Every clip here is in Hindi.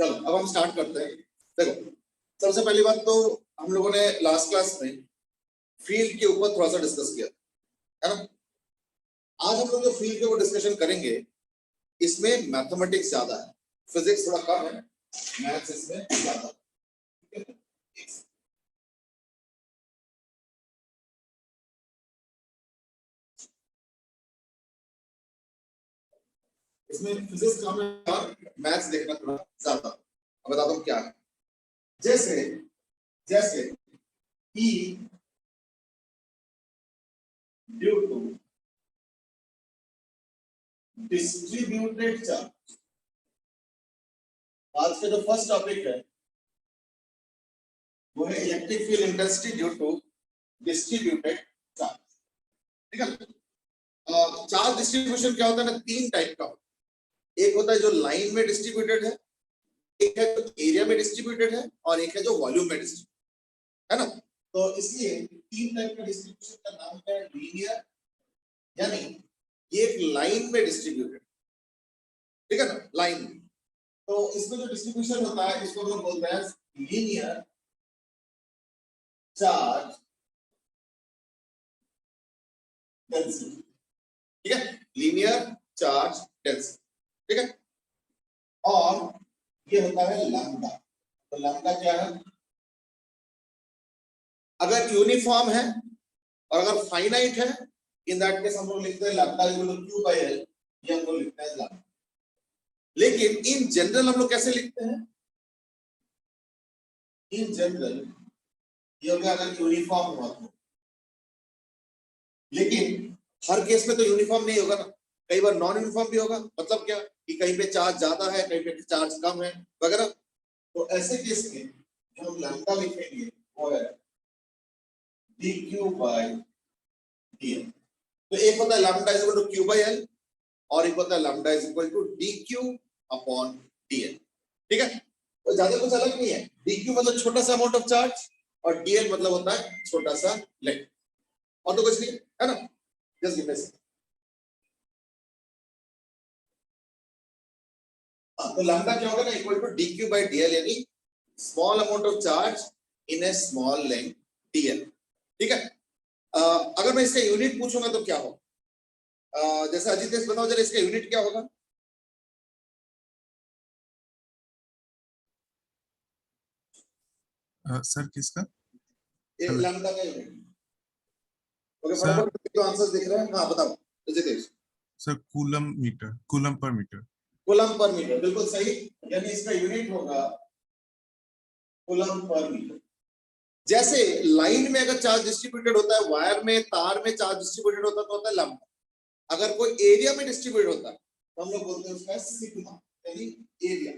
चलो अब हम स्टार्ट करते हैं। देखो सबसे पहली बात तो हम लोगों ने लास्ट क्लास में फील्ड के ऊपर थोड़ा सा डिस्कस किया है ना। आज हम लोग जो फील्ड के ऊपर डिस्कशन करेंगे इसमें मैथमेटिक्स ज्यादा है, फिजिक्स थोड़ा कम है, मैथ्स इसमें ज्यादा है। इसमें फिजिक्स कम है और मैथ्स देखना थोड़ा ज्यादा। अब बता दो क्या है। जैसे जैसे E due to distributed charge, आज का जो फर्स्ट टॉपिक है वो है electric field intensity due to distributed charge. ठीक है। चार्ज डिस्ट्रीब्यूशन क्या होता है ना, तीन टाइप का। एक होता है जो लाइन में डिस्ट्रीब्यूटेड है, एक है जो एरिया में डिस्ट्रीब्यूटेड है, और एक है जो वॉल्यूम में डिस्ट्रीब्यूटेड है ना। तो इसलिए तीन टाइप का डिस्ट्रीब्यूशन का नाम क्या है, लीनियर, यानी ये एक लाइन में डिस्ट्रीब्यूटेड, ठीक है ना, लाइन। तो इसमें जो डिस्ट्रीब्यूशन होता है इसको हम लोग बोलते हैं लीनियर चार्ज डेंसिटी। ठीक है, लीनियर चार्ज डेंसिटी। ठीक है, और ये होता है लैम्डा। तो लैम्डा क्या है, अगर यूनिफॉर्म है और अगर फाइनाइट है, इन दैट केस हम लोग लिखते हैं lambda equal to Q by l, ये हम लोग लिखते हैं लैम्डा। लेकिन इन जनरल हम लोग कैसे लिखते हैं, इन जनरल ये होगा अगर यूनिफॉर्म हुआ तो, लेकिन हर केस में तो यूनिफॉर्म नहीं होगा ना, कई बार नॉन यूनिफॉर्म भी होगा। मतलब क्या कि कहीं पे चार्ज ज्यादा है, कहीं पे चार्ज कम है वगैरह। तो ऐसे केस में जो हम लैम्डा लिखेंगे वो है dq by dl। तो एक होता है lambda is equal to q by l और एक होता है lambda is equal to dq upon dl। ठीक है, तो ज्यादा कुछ अलग नहीं है। dq मतलब छोटा सा अमाउंट ऑफ चार्ज और dl मतलब होता है छोटा सा लेंथ, और तो कुछ नहीं है ना। Just give me a second. तो लैम्डा क्या होगा ना, equal to dq by dl, यानी small amount of charge in a small length dl। ठीक है, अगर मैं इसका यूनिट पूछूंगा तो क्या होगा, जैसे अजीत बताओ जरा इसका यूनिट क्या होगा। सर किसका, ये लैम्डा का यूनिट। ओके, सर फटाफट तो आंसर्स दिख रहे हैं। हाँ बताओ Ajit. Sir coulomb metre, coulomb पर मीटर। कूलम पर मीटर, बिल्कुल सही। यानी इसका यूनिट होगा कूलम पर मीटर। जैसे लाइन में अगर चार्ज डिस्ट्रीब्यूटेड होता है, वायर में तार में चार्ज डिस्ट्रीब्यूटेड होता है तो होता है लैम्डा। अगर कोई एरिया में डिस्ट्रीब्यूट होता है तो हम लोग बोलते हैं उसका सिग्मा, यानी एरिया।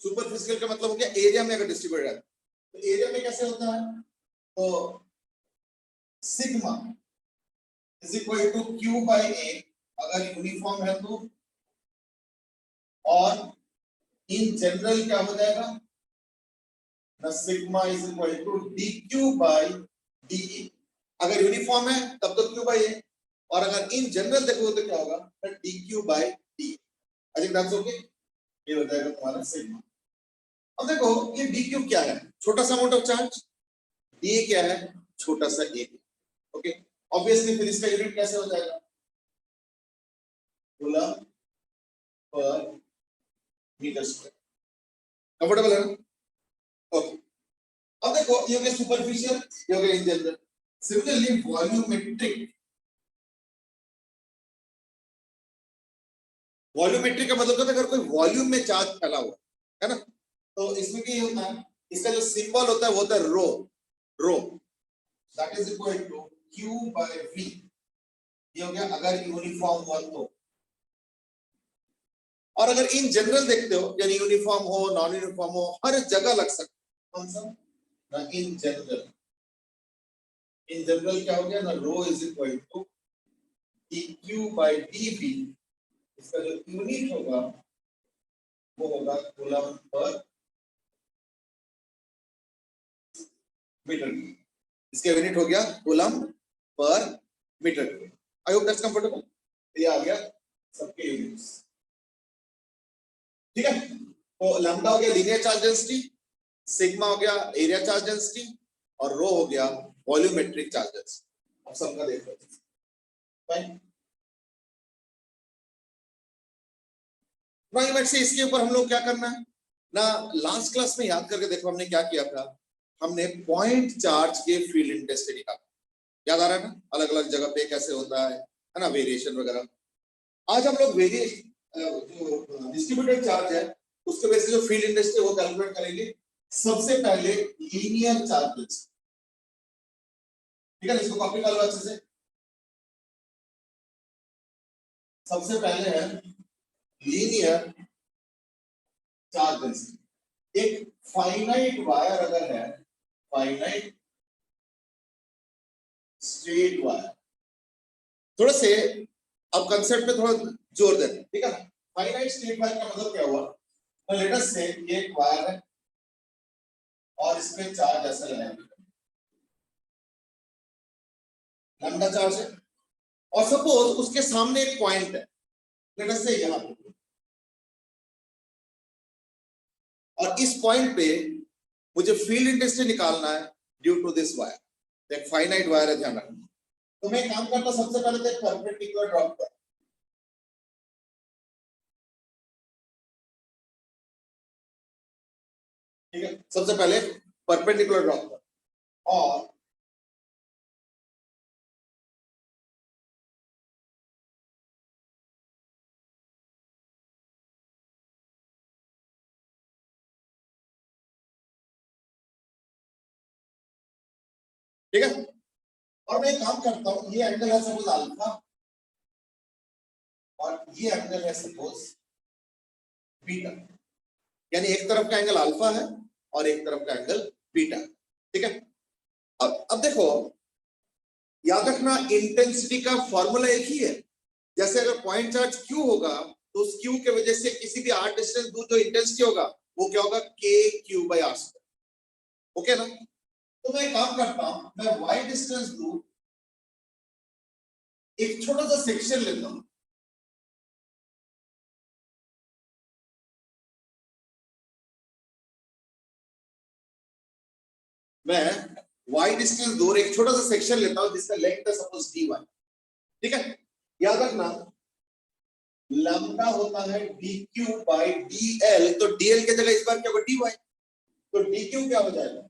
सुपरफिशियल का मतलब हो गया एरिया में अगर डिस्ट्रीब्यूटेड है। तो एरिया में कैसे होता है, तो sigma is equal to Q by A अगर यूनिफॉर्म है तो, और इन जनरल क्या हो जाएगा ना, sigma is equal to d q by d A. अगर यूनिफॉर्म है तब तो क्यू बाय ए, और अगर इन जनरल देखो तो क्या होगा, d q by d. I think that's okay. ये हो जाएगा तुम्हारा सिग्मा। अब देखो ये डी क्यू क्या है, छोटा सा अमाउंट ऑफ चार्ज, डी क्या है, छोटा सा एरिया। ओके, ऑब्वियसली फिर इसका यूनिट कैसे हो जाएगा, कूलम पर मीटर स्क्वायर। कंफर्टेबल है ना। ओके, अब देखो ये हो गया सुपरफिशियल, ये हो गया in general. Similarly volumetric, volumetric का मतलब होता है अगर कोई वॉल्यूम में चार्ज फैला हुआ है ना। तो इसमें क्या होता है, इसका जो सिंबल होता है वो होता है rho. Rho that is equal to q by v। ये हो गया अगर यूनिफॉर्म हुआ तो। और अगर इन जनरल देखते हो, यानी यूनिफॉर्म हो नॉन यूनिफॉर्म हो, हर जगह लग सकता है। कौन सा ना, इन जनरल। इन जनरल क्या हो गया ना, rho is equal to dq by dv। इसका जो यूनिट होगा वो होगा कूलम पर मीटर। इसका यूनिट हो गया कूलम पर metre. I hope that's comfortable. ये आ गया सबके यूनिट्स, ठीक है। तो लैम्डा हो गया लीनियर चार्ज डेंसिटी, सिग्मा हो गया एरिया चार्ज डेंसिटी, और रो हो गया वॉल्यूमेट्रिक चार्ज डेंसिटी। अब सबका देख लो, फाइन। से इसके ऊपर हम लोग क्या करना है ना, लास्ट क्लास में याद करके देखो हमने क्या किया था, हमने पॉइंट चार्ज के फील्ड इंटेंसिटी निकाला, याद आ रहा है ना, अलग अलग जगह पे कैसे होता है ना, वेरिएशन वगैरह। आज हम लोग वेरिएशन जो डिस्ट्रीब्यूटेड चार्ज है उसके वजह से जो फील्ड इंटेंसिटी वो कैलकुलेट करेंगे। सबसे पहले लीनियर चार्जेस, ठीक है, इसको कॉपी कर लो अच्छे से। सबसे पहले है लीनियर चार्ज डेंसिटी। एक फाइनाइट वायर अगर है, फाइनाइट स्ट्रेट वायर, थोड़ा से अब कंसेप्ट पे थोड़ा जोर देना, ठीक है ना। फाइनाइट स्ट्रेट वायर का मतलब क्या हुआ, तो लेट अस से ये एक वायर है और इसमें चार्ज ऐसा लगाएंगे, लैम्डा चार्ज है, और सपोज उसके सामने एक पॉइंट है, लेट अस से यहां पे, और इस पॉइंट पे मुझे फील्ड इंटेंसिटी निकालना है ड्यू टू दिस वायर। एक फाइनाइट वायर है, ध्यान रखना। तो मैं काम करता हूं, सबसे पहले तो एक परपेंडिकुलर ड्रॉप कर, ठीक है, सबसे पहले परपेंडिकुलर ड्रॉप कर, और ठीक है, और मैं काम करता हूं, ये एंगल है सपोज अल्फा, और ये एंगल है सपोज बीटा, यानी एक तरफ का एंगल अल्फा है और एक तरफ का एंगल बीटा, ठीक है। अब देखो, याद रखना इंटेंसिटी का फॉर्मूला एक ही है। जैसे अगर पॉइंट चार्ज क्यू होगा तो उस क्यू के वजह से किसी भी आर डिस्टेंस दूर जो इंटेंसिटी होगा वो क्या होगा, k q by r square, okay ना। तो मैं काम करता हूं, मैं वाई डिस्टेंस दूर एक छोटा सा सेक्शन लेता हूं, मैं वाई डिस्टेंस दूर एक छोटा सा सेक्शन लेता हूं जिसका लेंथ है सपोज dy, ठीक है। याद रखना लैम्डा होता है dq बाई dl, तो dl की जगह इस बार क्या होगा dy, तो dq क्या हो जाएगा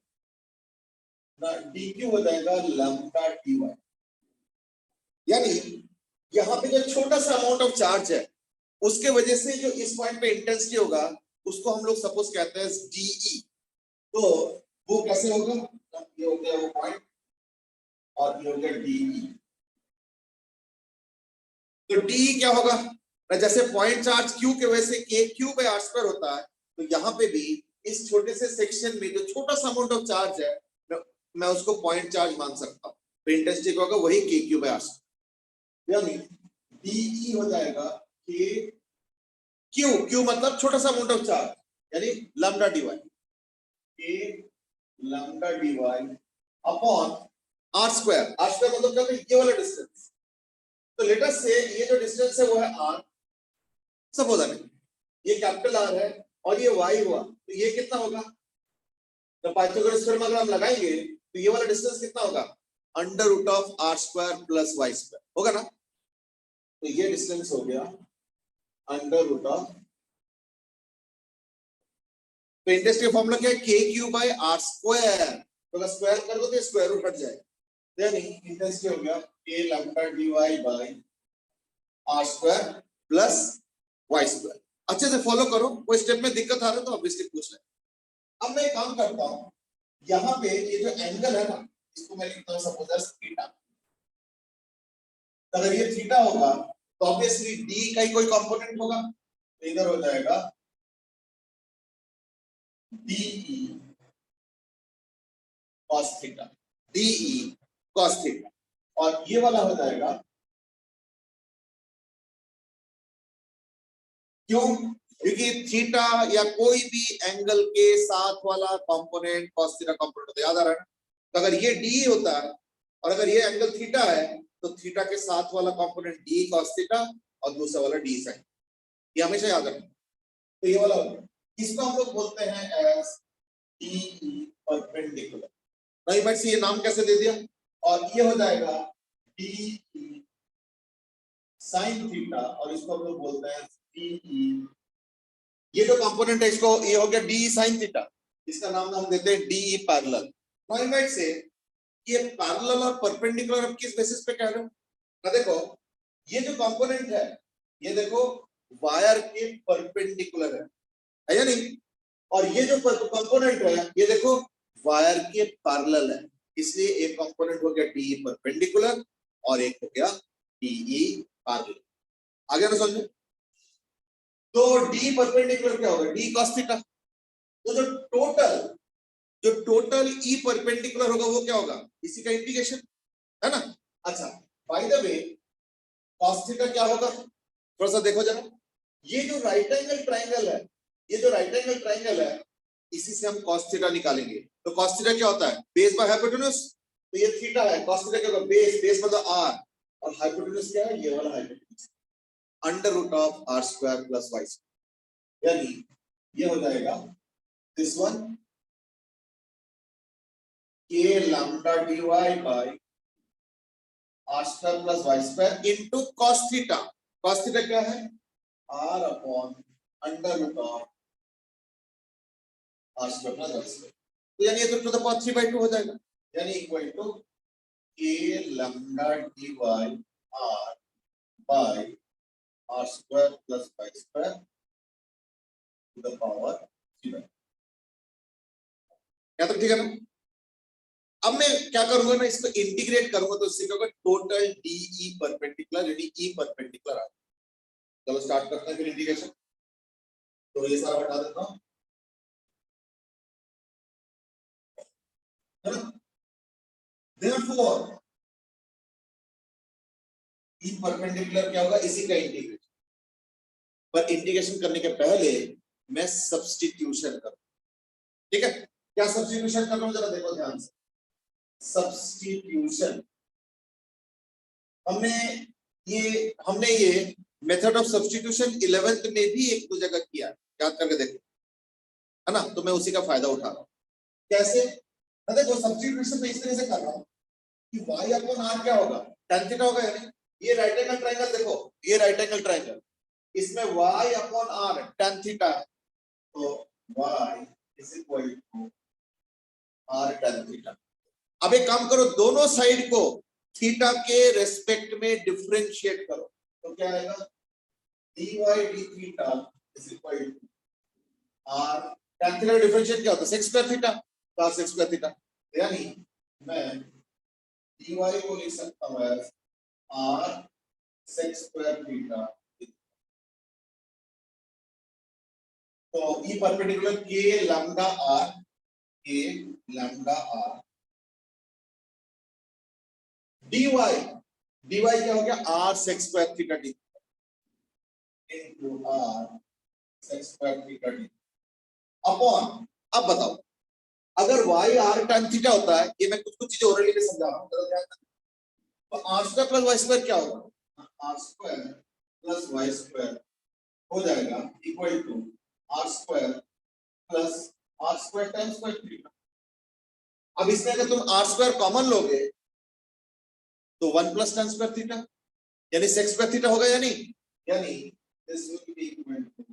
ना, dq हो जाएगा लैम्डा dy, यानी यहाँ पे जो छोटा सा अमाउंट ऑफ चार्ज है उसके वजह से जो इस पॉइंट पे इंटेंसिटी होगा उसको हम लोग सपोज कहते हैं de, तो वो कैसे होगा, ये हो गया वो पॉइंट और ये हो गया de, तो डी क्या होगा ना, जैसे पॉइंट चार्ज क्यू के वजह से के क्यू बाई आर स्क्वायर होता है, तो यहाँ पे भी इस छोटे से सेक्शन में जो छोटा सा अमाउंट ऑफ चार्ज है मैं उसको पॉइंट चार्ज मान सकता हूँ, तो इंटेंसिटी क्या होगा वही k q by r square, यानी डी हो जाएगा के क्यू, क्यू मतलब छोटा सा अमाउंट ऑफ चार्ज, यानी lambda d y, k lambda d y upon r square, r square मतलब क्या होगा, ये वाला डिस्टेंस। तो लेट अस से ये जो डिस्टेंस है वो है r, सपोज ये कैपिटल R है और ये y हुआ, तो ये कितना होगा, तो पाइथागोरस थ्योरम अगर हम लगाएंगे तो ये वाला डिस्टेंस कितना होगा, under root of r square plus y square होगा ना, तो ये डिस्टेंस हो गया अंडर रूट ऑफ, तो इंटेंसिटी फॉर्मूला क्या है, के क्यू बाई आर स्क्वायर, तो अगर स्क्वायर कर दो तो स्क्वायर रूट हट जाएगा, यानी इंटेंसिटी हो गया k lambda d y by r square plus y square. अच्छे से फॉलो करो, कोई स्टेप में दिक्कत आ रहा है तो ऑब्वियसली पूछ ले। अब मैं काम करता हूं, यहाँ पे ये जो एंगल है ना इसको मैं लिखता हूं सपोज एज थीटा, अगर ये थीटा होगा तो ऑब्वियसली डी का ही कोई कंपोनेंट होगा, तो इधर हो जाएगा d E cos theta, d E cos theta, और ये वाला हो जाएगा, क्यों, क्योंकि थीटा या कोई भी एंगल के साथ वाला कंपोनेंट cos थीटा कंपोनेंट होता है, याद आ रहा है ना। तो अगर ये डी होता है और अगर ये एंगल थीटा है तो थीटा के साथ वाला कंपोनेंट डी cos थीटा और दूसरा वाला डी sin, ये हमेशा याद रखना। तो ये वाला इसको हम लोग बोलते हैं एज डी परपेंडिकुलर। नहीं भाई ये नाम कैसे दे दिया, और ये हो जाएगा डी sin थीटा, और इसको हम लोग बोलते हैं डी, ये जो कंपोनेंट है इसको ये हो गया डी sin थीटा, इसका नाम हम देते हैं डी पैरेलल। नाउ से ये पैरेलल और परपेंडिकुलर आप किस बेसिस पे कह रहे हो ना, देखो ये जो कंपोनेंट है ये देखो वायर के परपेंडिकुलर है या नहीं, और ये जो कंपोनेंट है ये देखो वायर के पैरेलल है, इसलिए एक कंपोनेंट हो गया डी परपेंडिकुलर और एक हो गया डी पैरेलल। आगे ना समझो, तो डी परपेंडिकुलर क्या होगा, डी cos थीटा। तो जो टोटल ई परपेंडिकुलर होगा वो क्या होगा, इसी का इंटीग्रेशन है ना। अच्छा by the way cos theta क्या होगा, थोड़ा सा देखो जरा, ये जो राइट एंगल ट्रायंगल है, ये जो राइट एंगल ट्रायंगल है इसी से हम cos थीटा निकालेंगे। तो cos थीटा क्या होता है, बेस बाय हाइपोटेन्यूज, तो ये थीटा है, cos थीटा क्या होगा, बेस मतलब r, और हाइपोटेन्यूज क्या है, ये वाला hypotenuse under root of r square plus y square, यानी ये हो जाएगा this one k lambda dy by r square plus y square into cos theta। cos theta क्या है, r upon under root of r square plus y square, तो यानी ये तो टू द पावर 3/2 हो जाएगा, यानी equal to k lambda dy r by r square plus y square to the power 3/2। क्या तो ठीक है ना। अब मैं क्या करूंगा ना, इसको इंटीग्रेट करूंगा तो इससे क्या होगा, टोटल डीई परपेंडिकुलर यानी ई परपेंडिकुलर आ। चलो स्टार्ट करते हैं फिर इंटीग्रेशन। तो ये सारा हटा देता हूं, देयरफॉर ई परपेंडिकुलर क्या होगा, इसी का इंटीग्रेशन। पर इंटीग्रेशन करने के पहले मैं सब्स्टिट्यूशन करूं, ठीक है। क्या सब्स्टिट्यूशन कर रहा हूं जरा देखो ध्यान से। सब्स्टिट्यूशन हमने ये मेथड ऑफ सब्स्टिट्यूशन 11th में भी एक दो जगह किया, याद करके देखो, है ना। तो मैं उसी का फायदा उठा रहा हूं। कैसे, मैं देखो सब्स्टिट्यूशन में इस तरह से कर रहा हूं कि y अपॉन r क्या होगा, tan थीटा होगा, यानी ये राइट एंगल ट्रायंगल देखो, ये राइट एंगल ट्रायंगल, इसमें y upon r tan theta है, तो y is equal to r tan theta. अब एक काम करो, दोनों साइड को थीटा के रेस्पेक्ट में डिफरेंशिएट करो, तो क्या आएगा, dy d theta is equal to r tan theta का डिफरेंशिएट क्या होता है, sec स्क्वायर थीटा, तो sec स्क्वायर थीटा, यानी मैं dy को लिख सकता हूं as r sec square theta. तो E perpendicular k lambda r, k lambda r dy क्या हो गया, r sec square theta d into r sec square theta d upon, अब बताओ अगर y r tan थीटा होता है, ये मैं कुछ चीजें ओरली में समझा रहा हूं, जरा ध्यान देना। तो r square plus y square क्या होगा, r square plus y square हो जाएगा equal to r square plus r square tan square theta. अब इसमें अगर तुम r स्क्वायर कॉमन लोगे तो 1 प्लस tan स्क्वायर थीटा यानी sec स्क्वायर थीटा होगा, यानी this will be equal to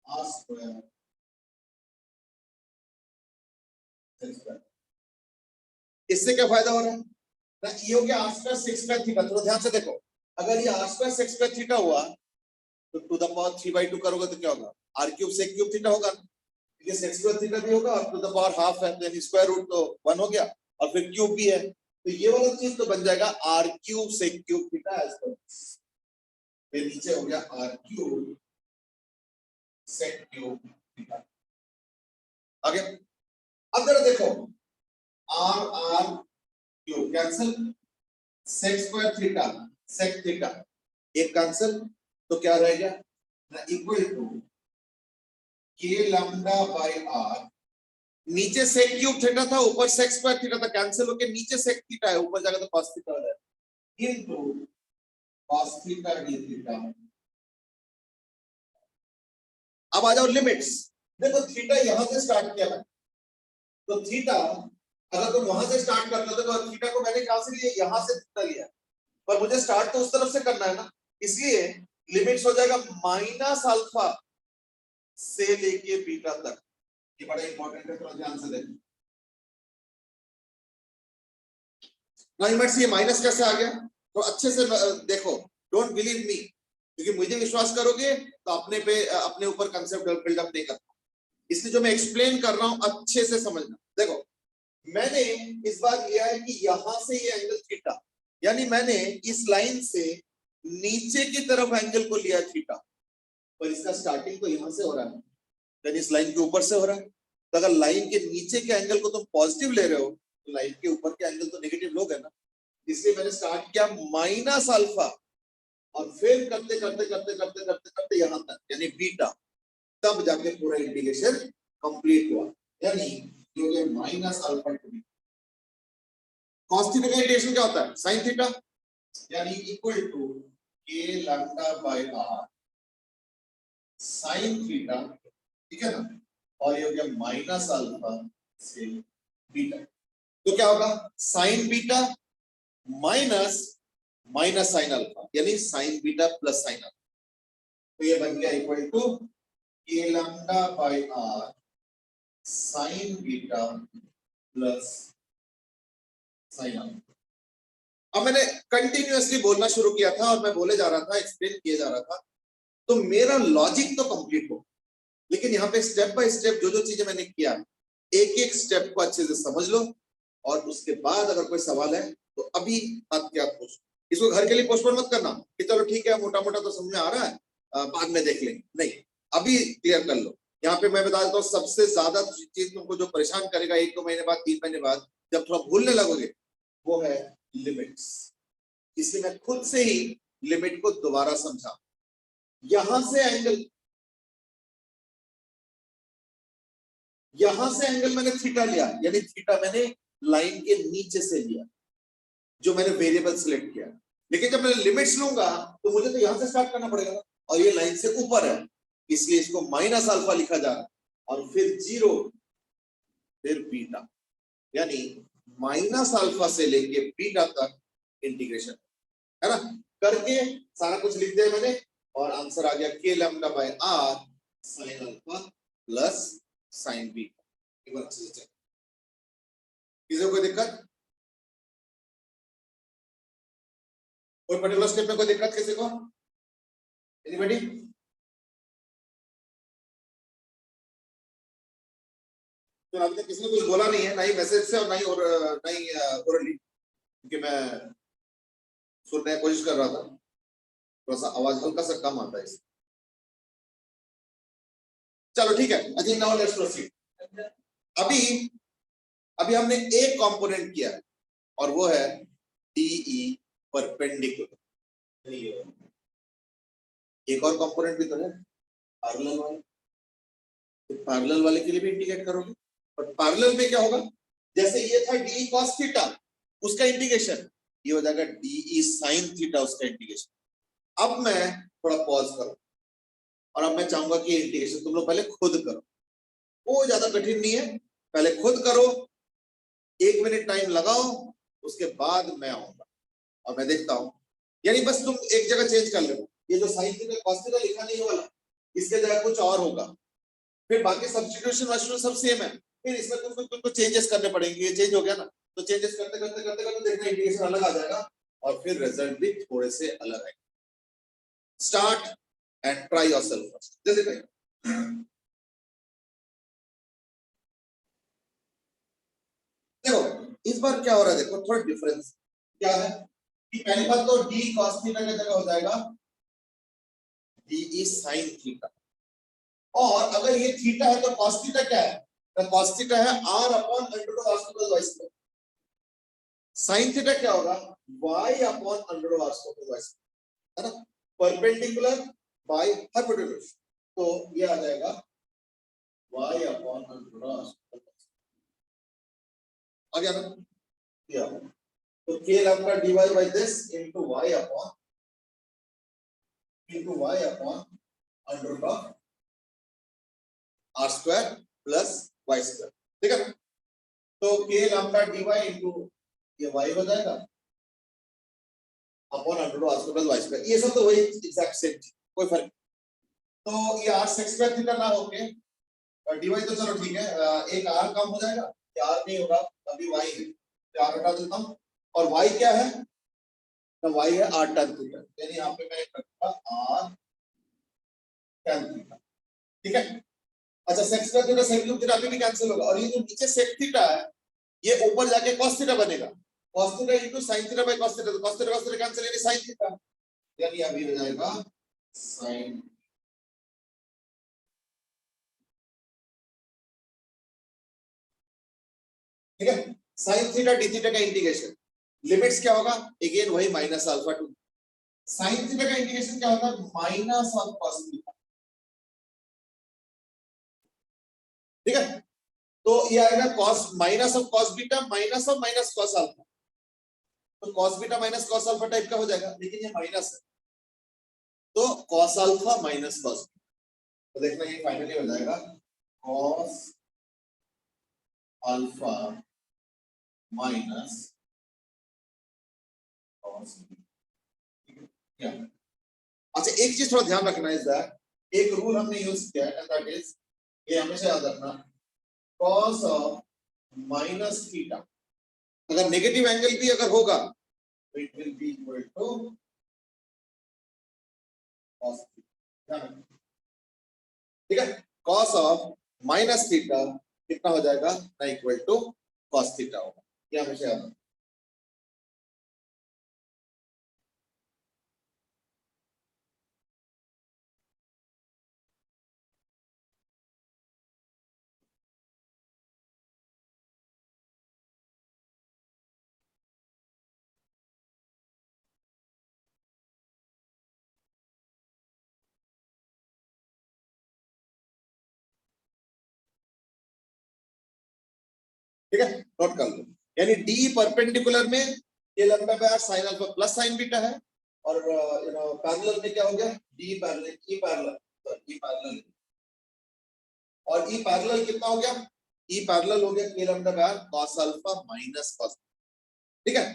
r square sec square. इससे क्या फायदा हो रहा है ना, ये हो गया r square sec square theta. थोड़ा ध्यान से देखो, अगर ये r square sec square theta हुआ तो टू द पावर 3/2 करोगे तो क्या होगा, r cube sec cube theta होगा, ये sec स्क्वायर थीटा भी होगा और टू द पावर हाफ है, यानी स्क्वायर रूट तो 1 हो गया और फिर क्यूब भी है, तो ये वाला चीज तो बन जाएगा r cube sec cube theta एज पर, फिर नीचे हो गया r cube sec cube theta. आगे अब जरा देखो, r cube cancel, sec square theta sec theta एक कैंसिल, तो क्या रहेगा ना, equal to k lambda by r, नीचे sec क्यूब थीटा था ऊपर sec स्क्वायर थीटा था, कैंसिल होके नीचे sec थीटा है ऊपर जाकर तो cos थीटा हो जाएगा, into cos theta d theta। अब आ जाओ लिमिट्स। देखो थीटा यहां से स्टार्ट किया है, तो थीटा अगर तुम वहां से स्टार्ट करते हो तो थीटा को मैंने कहां से लिया, यहां से थीटा लिया, पर मुझे स्टार्ट तो उस तरफ से करना है ना, इसलिए लिमिट्स हो जाएगा माइनस अल्फा से लेके बीटा तक। ये बड़ा इंपॉर्टेंट है, थोड़ा ध्यान से देखो। लिमिट्स ये माइनस कैसे आ गया, तो अच्छे से देखो, डोंट बिलीव मी, क्योंकि मुझे विश्वास करोगे तो अपने ऊपर कंसेप्ट बिल्डअप नहीं करता, इसलिए जो मैं एक्सप्लेन कर रहा हूं अच्छे से समझना। देखो मैंने इस बार लिया है कि यहां से ये एंगल थीटा, यानी मैंने इस लाइन से नीचे की तरफ एंगल को लिया थीटा, पर इसका स्टार्टिंग तो यहां से हो रहा है, यानी इस लाइन के ऊपर से हो रहा है। तो अगर लाइन के नीचे के एंगल को तुम पॉजिटिव ले रहे हो तो लाइन के ऊपर के एंगल तो नेगेटिव लोगे ना, इसलिए मैंने स्टार्ट किया माइनस अल्फा और फिर करते करते करते करते करते करते यहां तक, यानी बीटा, तब जाके पूरा इंटीग्रेशन कंप्लीट हुआ, यानी जो है minus alpha to beta. cos theta का इंटीग्रेशन क्या होता है, sin थीटा, यानी equal to k lambda by r sin theta, ठीक है ना, और ये हो गया माइनस अल्फा से बीटा। तो क्या होगा, sin beta minus minus sin alpha, यानी sin beta plus sin alpha, तो ये बन गया equal to k lambda by r sin beta plus sin alpha. अब मैंने कंटिन्यूअसली बोलना शुरू किया था और मैं बोले जा रहा था, एक्सप्लेन किया जा रहा था, तो मेरा लॉजिक तो कंप्लीट हो, लेकिन यहाँ पे स्टेप बाय स्टेप जो जो चीजें मैंने किया, एक एक स्टेप को अच्छे से समझ लो, और उसके बाद अगर कोई सवाल है तो अभी बात क्या पूछो। इसको घर के लिए पोस्टपोन मत करना कि चलो ठीक है मोटा मोटा तो समझ में आ रहा है, बाद में देख लेंगे, नहीं, अभी क्लियर कर लो। यहाँ पे मैं बता देता हूँ, सबसे ज्यादा चीज तुमको जो परेशान करेगा 1-2 महीने बाद, 3 महीने बाद, जब थोड़ा भूलने लगोगे, वो है लिमिट्स। इसलिए मैं खुद से ही लिमिट को दोबारा समझा। यहां से एंगल मैंने थीटा लिया, यानी थीटा मैंने लाइन के नीचे से लिया, जो मैंने वेरिएबल सिलेक्ट किया, लेकिन जब मैं लिमिट्स लूंगा तो मुझे तो यहां से स्टार्ट करना पड़ेगा, और ये लाइन से ऊपर है, इसलिए इसको माइनस अल्फा लिखा जा रहा है, और फिर 0 फिर बीटा, यानी माइनस अल्फा से लेके बीटा तक इंटीग्रेशन, है ना, करके सारा कुछ लिख दिया मैंने, और आंसर आ गया k lambda by r sin alpha plus sin beta. एक बार अच्छे से चेक, किसी को कोई दिक्कत, कोई पर्टिकुलर स्टेप में कोई दिक्कत किसी को, एनीबॉडी? तो अभी तक किसी ने कुछ बोला नहीं है, ना ही मैसेज से और ना ही ओरली, क्योंकि मैं सुनने की कोशिश कर रहा था, थोड़ा सा आवाज हल्का सा कम आता है इससे। चलो ठीक है, अजी नाउ लेट्स प्रोसीड। अभी हमने एक कंपोनेंट किया है, और वो है DE परपेंडिकुलर। एक और कंपोनेंट भी तो है पैरेलल वाला, तो पैरेलल वाले के लिए भी इंटीग्रेट करोगे, बट पैरेलल में क्या होगा, जैसे ये था DE cos थीटा, उसका इंटीग्रेशन ये हो जाएगा DE sin थीटा, उसका इंटीग्रेशन। अब मैं थोड़ा पॉज करूं, और अब मैं चाहूंगा कि इंटीग्रेशन तुम लोग पहले खुद करो, वो ज्यादा कठिन नहीं है, पहले खुद करो, 1 मिनट टाइम लगाओ, उसके बाद मैं आऊंगा और मैं देखता हूं, यानी बस तुम एक जगह चेंज कर लो, ये जो साइन थीटा cos थीटा लिखा नहीं वाला, इसके जगह कुछ और होगा, फिर बाकी सब्स्टिट्यूशन वास्टिट्यूशन सब सेम है, फिर इसमें तुमको चेंजेस करने पड़ेंगे, ये चेंज हो गया ना, तो चेंजेस करते करते करते करते देखना इंटीग्रेशन अलग आ जाएगा, और फिर रिजल्ट भी थोड़े से अलग आएगा। Start and try yourself first, जैसे करें। देखो इस बार क्या हो रहा है, देखो थोड़ा डिफरेंस क्या है कि पहली बात तो d cos थीटा की जगह हो जाएगा d sin थीटा, और अगर ये थीटा है तो cos थीटा क्या है, तो cos थीटा है r upon under root r square y square, sin theta क्या होगा y upon under root r square y square, है ना, परपेंडिकुलर बाय हाइपोटेन्यूज, तो ये आ जाएगा y upon under root r square, आ गया ना, तो k lambda dy by this into y upon under root of r square plus y square, ठीक है ना। तो k lambda dy into ये y हो जाएगा upon under root r square plus y square, ये सब तो वही एग्जैक्ट सेम चीज, कोई फर्क। तो ये r sec square थीटा ना होके dy तो चलो ठीक है, एक r कम हो जाएगा, ये r नहीं होगा अभी y है, तो r हटा देता हूं, और y क्या है, तो y है r tan थीटा, यानी यहां पे मैं रखूंगा r tan थीटा, ठीक है। अच्छा sec square theta sec cube theta अभी भी कैंसिल होगा, और ये जो नीचे sec थीटा है ये ऊपर जाके cos थीटा बनेगा, cos theta into sin theta by cos theta, तो cos थीटा कैंसिल यानी sin थीटा, यानी अभी हो जाएगा sin, ठीक है। sin थीटा d थीटा का इंटीग्रेशन लिमिट्स क्या होगा, अगेन वही minus alpha to, sin theta का इंटीग्रेशन क्या होता है, माइनस ऑफ cos थीटा, ठीक है। तो ये आएगा cos minus of cos beta minus of minus cos alpha, तो cos beta minus cos alpha type का हो जाएगा, लेकिन ये माइनस है तो cos अल्फा माइनस cos, तो देखना ये फाइनली हो जाएगा cos अल्फा माइनस cos, क्या। अच्छा एक चीज थोड़ा ध्यान रखना इस दैट, एक रूल हमने यूज किया है एंड दैट इज, ये हमेशा याद रखना, cos ऑफ माइनस थीटा अगर नेगेटिव एंगल भी अगर होगा तो it will be equal to cos theta, ठीक है। cos ऑफ माइनस थीटा कितना हो जाएगा ना, इक्वल टू cos थीटा होगा, ये हमेशा याद रखना। ठीक है, नोट कर लो, यानी d परपेंडिकुलर में ये लंबा बार sin alpha plus sin beta है, और यू नो पैरेलल में क्या हो गया, d parallel e parallel, e parallel, और e पैरेलल कितना हो गया, e पैरेलल हो गया k लंबा बार cos अल्फा माइनस cos, ठीक है।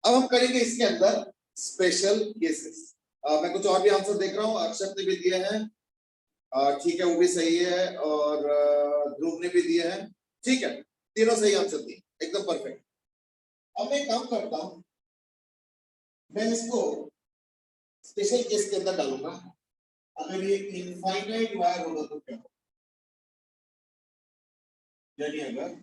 अब हम करेंगे इसके अंदर स्पेशल केसेस, मैं कुछ और भी आंसर देख रहा हूँ, अक्षत ने भी दिए हैं, ठीक है वो भी सही है, और ध्रुव ने भी दिए हैं, ठीक है, तीनों सही आंसर दिए, एकदम परफेक्ट। अब मैं काम करता हूं, मैं इसको स्पेशल केस के अंदर डालूंगा, अगर ये इनफाइनाइट वायर होगा तो क्या होगा, यानी अगर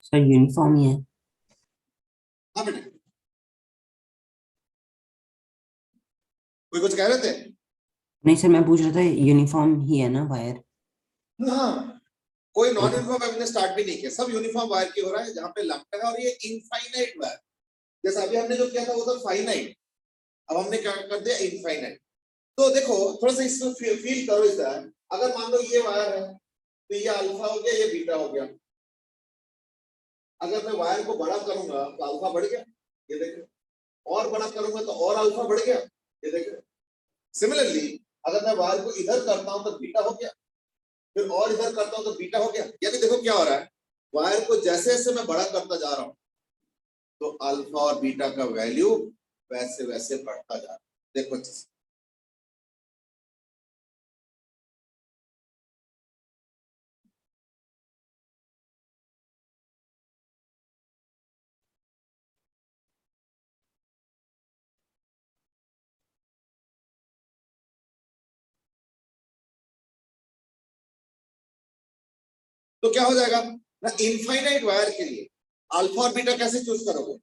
सर यूनिफॉर्म ही है। हाँ बेटा कोई कुछ कह रहे थे, नहीं सर, मैं पूछ रहा था यूनिफॉर्म ही है ना वायर। हाँ कोई नॉन यूनिफॉर्म हमने स्टार्ट भी नहीं किया, सब यूनिफॉर्म वायर की हो रहा है, जहां पे लंबा है, और ये इनफाइनाइट वायर, जैसा अभी हमने जो किया था वो था फाइनाइट, अब हमने क्या कर दिया इनफाइनाइट। तो देखो थोड़ा सा इसको फील करो, इस अगर मान लो ये वायर है तो ये अल्फा हो गया, ये बीटा हो गया, अगर मैं वायर को बड़ा करूंगा तो अल्फा बढ़ गया, ये देखो, और बड़ा करूंगा तो और अल्फा बढ़ गया, ये देखो। सिमिलरली अगर मैं वायर को इधर करता हूं तो बीटा हो गया, फिर और इधर करता हूं तो बीटा हो गया, यानी देखो क्या हो रहा है, वायर को जैसे जैसे मैं बड़ा करता जा रहा हूं तो अल्फा और बीटा का वैल्यू वैसे वैसे बढ़ता जा रहा है, देखो अच्छे से। तो क्या हो जाएगा ना, इनफाइनाइट वायर के लिए अल्फा और बीटा कैसे चूज करोगे,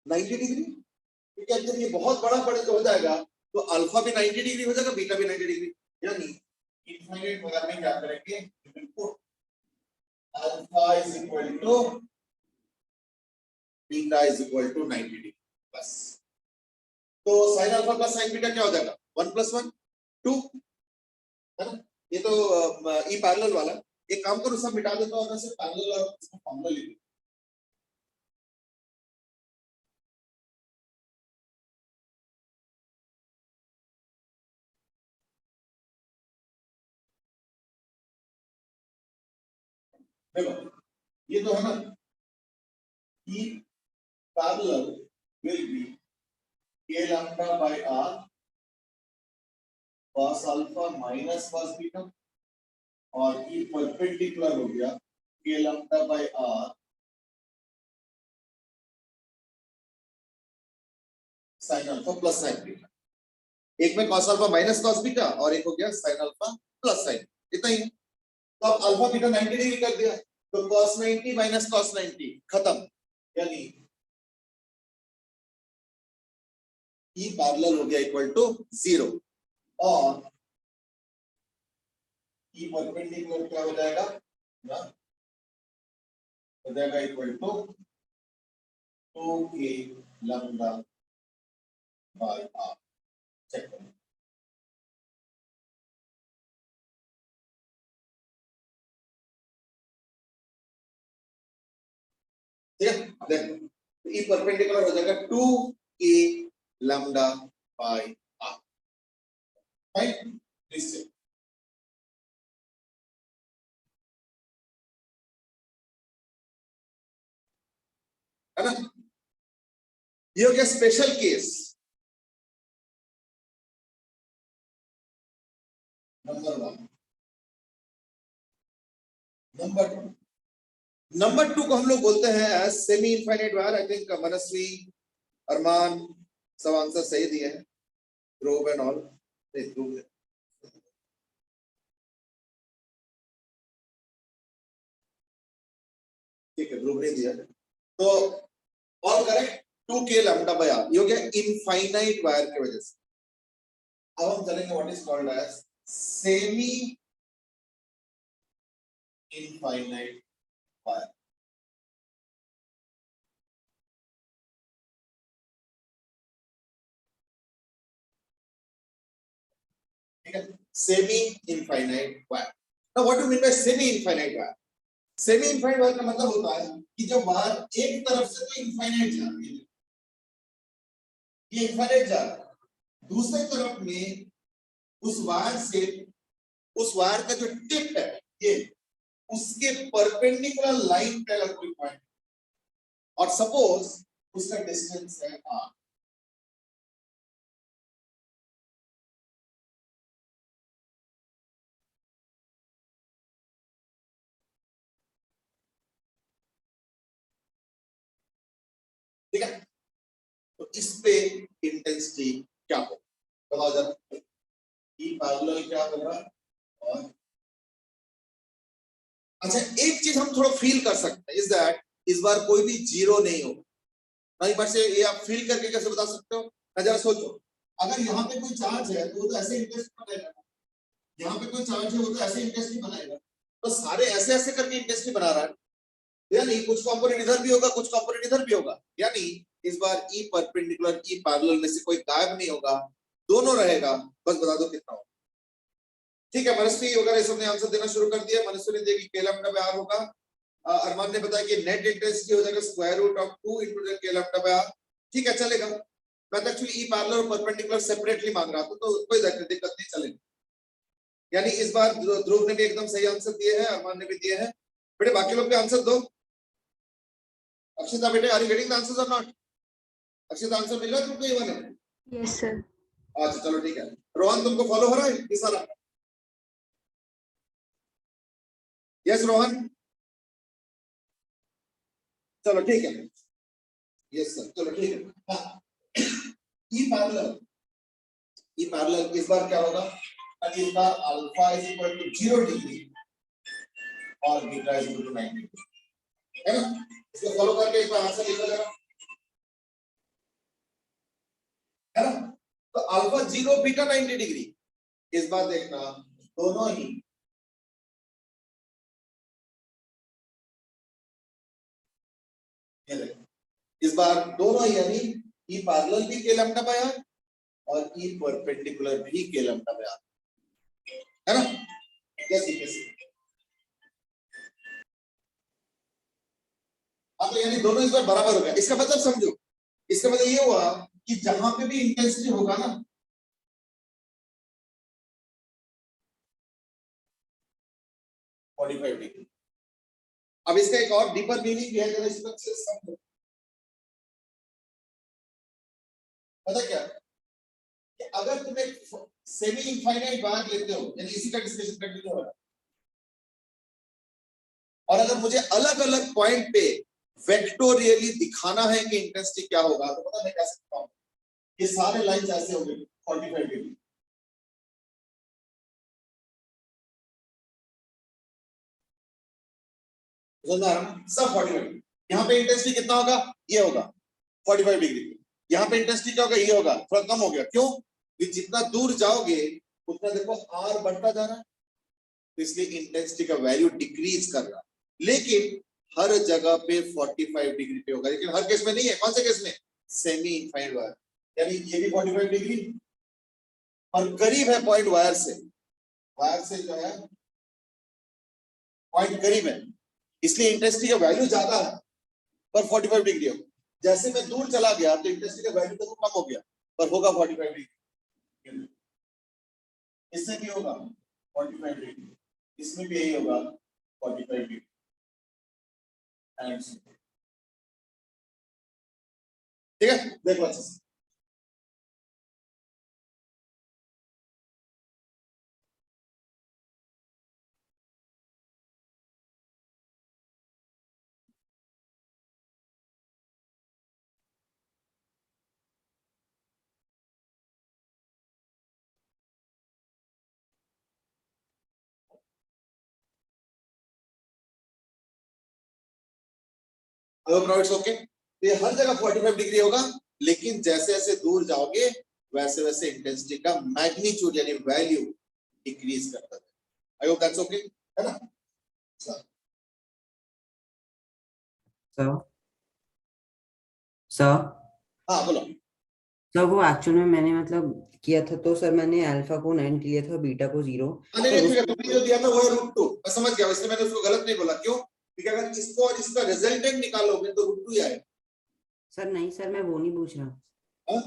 90 डिग्री, क्योंकि जब ये बहुत बड़ा पड़े हो जाएगा तो अल्फा भी 90 डिग्री हो जाएगा, बीटा भी 90 डिग्री, यानी इनफाइनाइट वायर में क्या करेंगे, alpha is equal to beta is equal to 90 degree बस। तो sine alpha plus sine beta क्या हो जाएगा 1 + 1 2 है ना। ये तो ई पैरेलल वाला। एक काम करो सब मिटा देता हूं और सिर्फ पैरेलल और इसका फॉर्मूला लिख दो। देखो ये तो है ना E parallel will be k lambda by r cos alpha minus cos beta और ई परपेंडिकुलर हो गया k lambda by r sin alpha plus sin beta. एक में cos alpha minus cos beta और एक हो गया sin अल्फा प्लस sin, इतना ही। तो अब अल्फा बीटा 90 डिग्री कर दिया तो cos 90 माइनस cos 90 खत्म, यानी ई पैरेलल हो गया इक्वल टू 0 और ई परपेंडिकुलर क्या हो जाएगा ना, हो जाएगा equal to 2k lambda by r। Check करो ठीक है। देखो ई परपेंडिकुलर हो जाएगा 2k lambda by r, right. Please check. है ना, ये हो गया स्पेशल केस नंबर 1। नंबर 2 को हम लोग बोलते हैं as semi infinite wire. I think Manasvi Armaan सब आंसर सही दिए हैं, ध्रुव एंड ऑल। ध्रुव ठीक है, ध्रुव ने दिया तो all correct. 2k lambda by r ये हो गया इनफाइनाइट वायर की वजह से। अब हम चलेंगे what is called as semi infinite wire. ठीक है, semi infinite wire. Now what do mean by semi infinite wire? Semi infinite wire का मतलब होता है कि जब वायर एक तरफ से तो इनफाइनाइट जा रही है, ये इनफाइनाइट जा रहा है, दूसरी तरफ में उस वायर से, उस वायर का जो टिप है ये, उसके परपेंडिकुलर लाइन पे अगर कोई पॉइंट और सपोज उसका डिस्टेंस है r, ठीक है, तो इस पे इंटेंसिटी क्या हो बताओ जरा। ई पैरेलल क्या होगा और अच्छा एक चीज हम थोड़ा फील कर सकते हैं इज दैट इस बार कोई भी जीरो नहीं होगा। नहीं बार से ये आप फील करके कैसे बता सकते हो? जरा सोचो, अगर यहाँ पे कोई चार्ज है तो वो तो ऐसे इंटरेस्ट बनाएगा, यहाँ पे कोई चार्ज है वो तो ऐसे इंटरेस्ट बनाएगा, तो सारे ऐसे ऐसे करके इंटरेस्ट बना रहा है, यानी कुछ कंपोनेंट इधर भी होगा कुछ कंपोनेंट इधर भी होगा, यानी इस बार ई परपेंडिकुलर ई पैरेलल में से कोई गायब नहीं होगा, दोनों रहेगा। बस बता दो कितना होगा। ठीक है, मनस्वी वगैरह सबने आंसर देना शुरू कर दिया। मनस्वी ने देखी k लैम्डा बाय r होगा। अरमान ने बताया कि नेट इंटेंसिटी हो जाएगा square root of 2 into the k lambda by r। ठीक है चलेगा। मैं तो एक्चुअली ई पैरेलल और परपेंडिकुलर सेपरेटली मांग रहा था तो कोई दिक्कत नहीं, चलेगा। यानी इस बार ध्रुव ने भी एकदम सही आंसर दिए हैं, अरमान ने भी दिए हैं। बेटे बाकी लोग भी आंसर दो। अक्षिता बेटे, are you getting the answers और नॉट? अक्षिता आंसर मिल रहा है तुमको? ये वाला? Yes sir. अच्छा चलो ठीक है। रोहन तुमको फॉलो हो रहा है ये सारा? यस रोहन, चलो ठीक है। यस सर, चलो ठीक है। हाँ ई पैरेलल इस बार क्या होगा? इस बार alpha is equal to 0 degree और beta is equal to 90 degree, है ना? इसको फॉलो करके इस बार आंसर लिखो जरा, है ना? तो अल्फा 0 बीटा 90 डिग्री। इस बार देखना दोनों ही इस बार दोनों यानी ई पैरेलल भी के लैम्डा बाय आर और ई परपेंडिकुलर भी के लैम्डा बाय आर, है ना? कैसे अब यानी दोनों इस बार बराबर हो गया। इसका मतलब समझो, इसका मतलब ये हुआ कि जहां पे भी इंटेंसिटी होगा ना, अब इसका एक और डीपर मीनिंग भी है, जरा इसको अच्छे से समझो। पता क्या कि अगर तुम एक सेमी इनफाइनाइट बार लेते हो, यानी इसी का डिस्कशन कंटिन्यू हो रहा है, और अगर मुझे अलग अलग पॉइंट पे वेक्टोरियली दिखाना है कि इंटेंसिटी क्या होगा, तो पता मैं कैसे दिखाऊं? ये सारे लाइंस ऐसे होंगे 45 डिग्री, सब 45। यहाँ पे इंटेंसिटी कितना होगा? ये होगा 45 डिग्री। यहाँ पे इंटेंसिटी क्या होगा? ये होगा, थोड़ा कम हो गया। क्यों? कि जितना दूर जाओगे उतना देखो आर बढ़ता जा रहा है, तो इसलिए इंटेंसिटी का वैल्यू डिक्रीज कर रहा है। लेकिन हर जगह पे 45 डिग्री पे होगा, लेकिन हर केस में नहीं है। कौन से केस में? सेमी इनफाइनाइट वायर, यानी ये भी 45 डिग्री और करीब है पॉइंट वायर से, वायर से जो है पॉइंट करीब है, इसलिए इंटेंसिटी का वैल्यू ज्यादा है पर 45 डिग्री हो। जैसे मैं दूर चला गया तो इंटेंसिटी का वैल्यू तो कम हो गया, पर होगा 45 डिग्री। इससे भी होगा 45 डिग्री, इसमें भी यही होगा 45 डिग्री। ठीक है, देखो अच्छे से। ओके, तो ये हर जगह 45 डिग्री होगा, लेकिन जैसे जैसे दूर जाओगे वैसे वैसे इंटेंसिटी का मैग्नीट्यूड यानी वैल्यू डिक्रीज करता है। आई होप दैट्स ओके, है ना? सर सर हाँ बोलो। सर वो एक्चुअल में मैंने मतलब किया था, तो सर मैंने अल्फा को 90 लिया था, बीटा को 0। नहीं सर ठीक है, तुमने जो दिया था वो है √2, मैं समझ गया, इसलिए मैंने उसको गलत नहीं बोला। क्यों? क्योंकि अगर इसको और इसका रिजल्टेंट निकालोगे तो √2 ही आएगा। सर नहीं सर, मैं वो नहीं पूछ रहा। हाँ?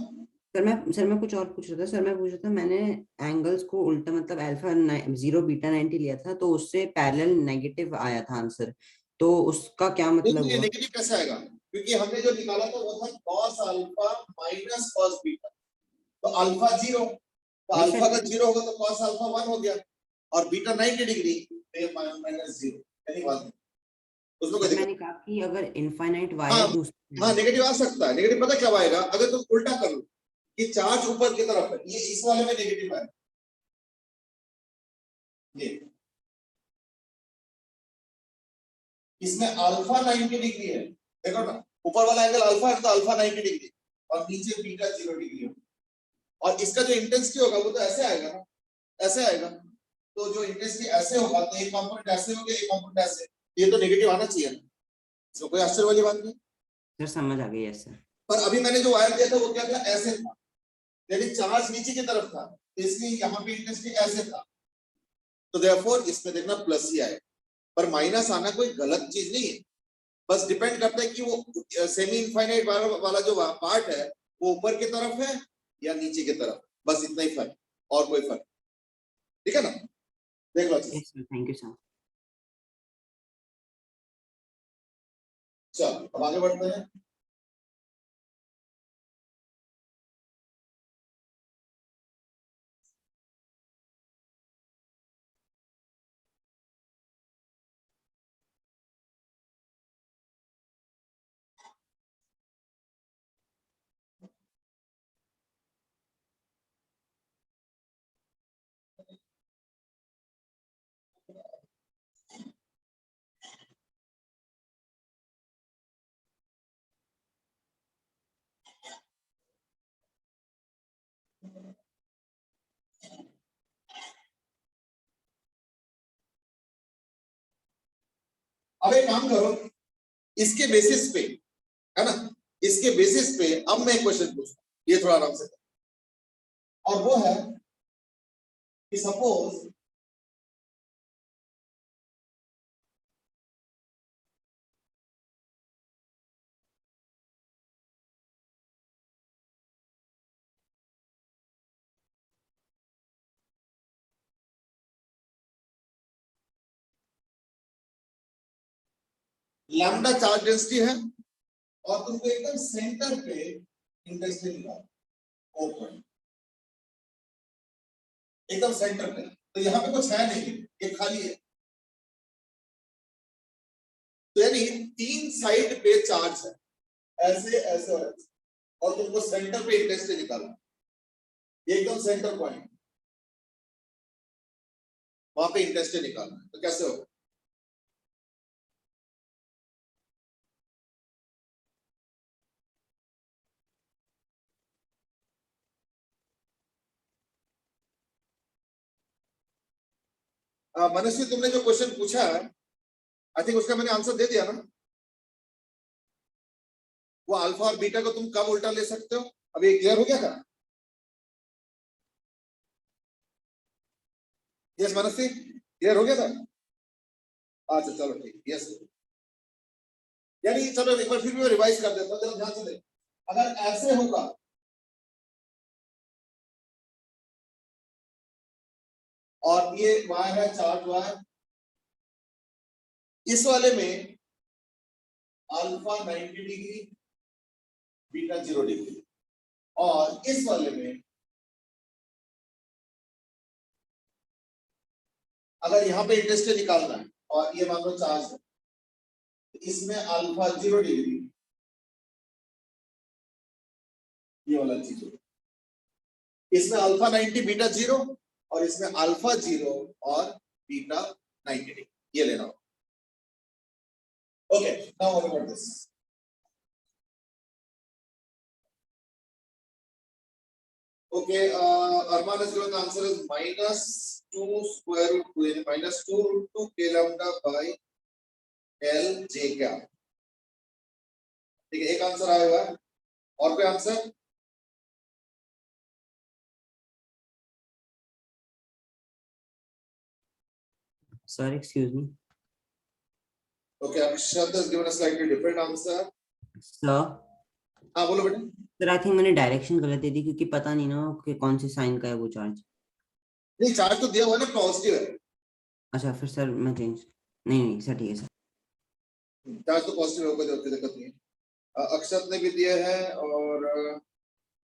सर मैं कुछ और पूछ रहा था। सर मैं पूछ रहा था, मैंने एंगल्स को उल्टा मतलब अल्फा 0 बीटा 90 लिया था, तो उससे पैरेलल नेगेटिव आया था आंसर, तो उसका क्या मतलब ये हुआ? नेगेटिव कैसे आएगा? क्योंकि हमने जो निकाला था वो था cos alpha minus cos beta, तो अल्फा 0, तो नहीं अल्फा सर, का 0 होगा तो cos अल्फा 1 हो गया, और बीटा 90 डिग्री तो माइनस 0 यानी 1, उसमें कोई सर दिक्कत? मैंने कहा कि अगर इनफाइनाइट हाँ वायर दूसरी। हाँ, नेगेटिव आ सकता है। नेगेटिव पता क्या आएगा? अगर तुम उल्टा कर लो कि चार्ज ऊपर की तरफ है, ये इस वाले में नेगेटिव है, ये इसमें अल्फा 90 डिग्री है, देखो ना, ऊपर वाला एंगल अल्फा है तो अल्फा 90 डिग्री और नीचे बीटा 0 डिग्री है, और इसका जो इंटेंसिटी होगा वो तो ऐसे आएगा ना, ऐसे आएगा। तो जो इंटेंसिटी ऐसे होगा तो एक कंपोनेंट ऐसे हो गया, एक कंपोनेंट ऐसे, ये तो नेगेटिव आना चाहिए ना, इसमें कोई आश्चर्य वाली बात नहीं। सर समझ आ गई है सर। पर अभी मैंने जो वायर दिया था वो क्या था? ऐसे था, यानी चार्ज नीचे की तरफ था, तो इसलिए यहाँ पे इंटेंसिटी ऐसे था, तो देयरफॉर इसमें देखना प्लस ही आएगा। पर माइनस आना कोई गलत चीज नहीं है, बस डिपेंड करता है कि वो सेमी इनफाइनाइट वाला जो पार्ट है वो ऊपर की तरफ है या नीचे की तरफ, बस इतना ही फर्क, और कोई फर्क। ठीक है ना? देख लो। Yes sir, thank you sir. चलो अब आगे बढ़ते हैं। अब एक काम करो, इसके बेसिस पे, है ना, इसके बेसिस पे अब मैं एक क्वेश्चन पूछता हूं, ये थोड़ा आराम से, और वो है कि सपोज लैम्डा चार्ज डेंसिटी है और तुमको एकदम सेंटर पे इंटेंसिटी निकालना, ओपन एकदम सेंटर पे, तो यहाँ पे कुछ है नहीं, ये खाली है, तो यानी 3 साइड पे चार्ज है, ऐसे ऐसे और ऐसे, और तुमको सेंटर पे इंटेंसिटी निकालना, ये एकदम सेंटर पॉइंट, वहां पे इंटेंसिटी निकालना है, तो कैसे होगा? मनस्वी, तुमने जो क्वेश्चन पूछा है, आई थिंक उसका मैंने आंसर दे दिया ना। वो अल्फा और बीटा को तुम कब उल्टा ले सकते हो, अब ये क्लियर हो गया था? यस मनस्वी, क्लियर हो गया था? अच्छा चलो ठीक, यस। यानी चलो एक बार फिर भी रिवाइज कर देता हूं, जरा ध्यान से देख, अगर ऐसे होगा और ये वायर है, चार्ज वायर, इस वाले में अल्फा 90 डिग्री, बीटा 0 डिग्री, और इस वाले में अगर यहां पे इंटेंसिटी निकालना है और ये मान लो चार्ज है, इसमें अल्फा 0 डिग्री, ये वाला 0, इसमें अल्फा 90 बीटा 0, और इसमें अल्फा 0 और बीटा 90 डिग्री, ये लेना होगा। Okay, now what about this? Okay, Arman has given the answer is -2 square root 2, यानी -2 root 2 k lambda by L J cap। ठीक है, एक आंसर आया हुआ है, और कोई answer? Sir excuse me. Okay, Akshat has given a slightly different answer। Sir हाँ बोलो बेटा। सर आई थिंक मैंने डायरेक्शन गलत दे दी, क्योंकि पता नहीं ना कि कौन से साइन का है वो चार्ज। नहीं, चार्ज तो दिया हुआ है ना, पॉजिटिव है। अच्छा फिर सर मैं चेंज, नहीं सर ठीक है सर। चार्ज तो पॉजिटिव होगा, कोई दिक्कत नहीं है। अक्षत ने भी दिया है, और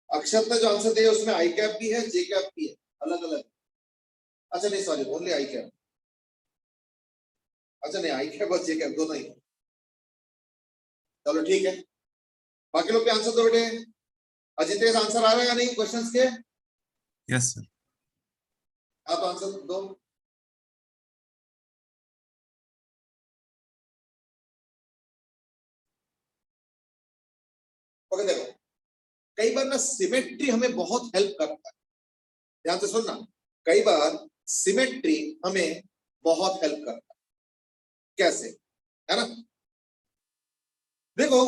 अक्षत ने जो आंसर दिया उसमें आई कैप भी है, जे कैप भी है, अलग अलग। अच्छा नहीं सॉरी, ओनली आई कैप। अच्छा नहीं, आई कैप और जे कैप दोनों ही। चलो ठीक है, बाकी लोग के आंसर दो बेटे। अजित आंसर आ रहा है या नहीं क्वेश्चंस के? Yes sir. आप आंसर दो। ओके देखो, कई बार ना सिमेट्री हमें बहुत हेल्प करता है, ध्यान से सुनना, कई बार सिमेट्री हमें बहुत हेल्प करता है। कैसे, है ना? देखो,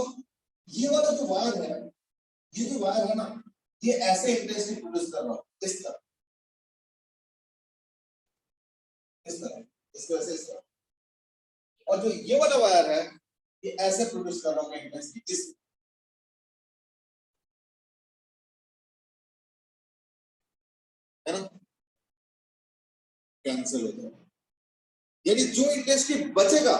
ये वाला जो वायर है, ये जो वायर है ना, ये ऐसे इंटेंसिटी प्रोड्यूस कर रहा है, इस तरह, इस तरह, इसकी वजह से इस तरह, और जो ये वाला वायर है, ये ऐसे प्रोड्यूस कर रहा होगा इंटेंसिटी, इस, है ना? कैंसिल हो जाएगा, यानी जो इंटेंसिटी बचेगा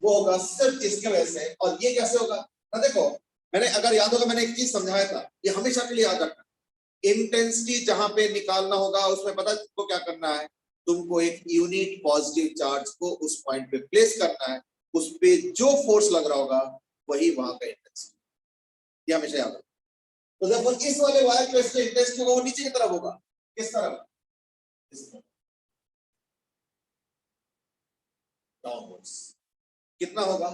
वो होगा सिर्फ इसके वजह से। और ये कैसे होगा ना, देखो मैंने, अगर याद होगा मैंने एक चीज समझाया था, ये हमेशा के लिए याद रखना, इंटेंसिटी जहां पे निकालना होगा उसमें पता तुमको क्या करना है, तुमको एक यूनिट पॉजिटिव चार्ज को उस पॉइंट पे प्लेस करना है, उस पे जो फोर्स लग रहा होगा वही वहां का इंटेंसिटी, ये हमेशा याद रखना। तो जब इस वाले वायर पे इसके इंटेंसिटी होगा वो नीचे की तरफ होगा, किस तरफ? इस तरफ, डाउनवर्ड्स। कितना होगा?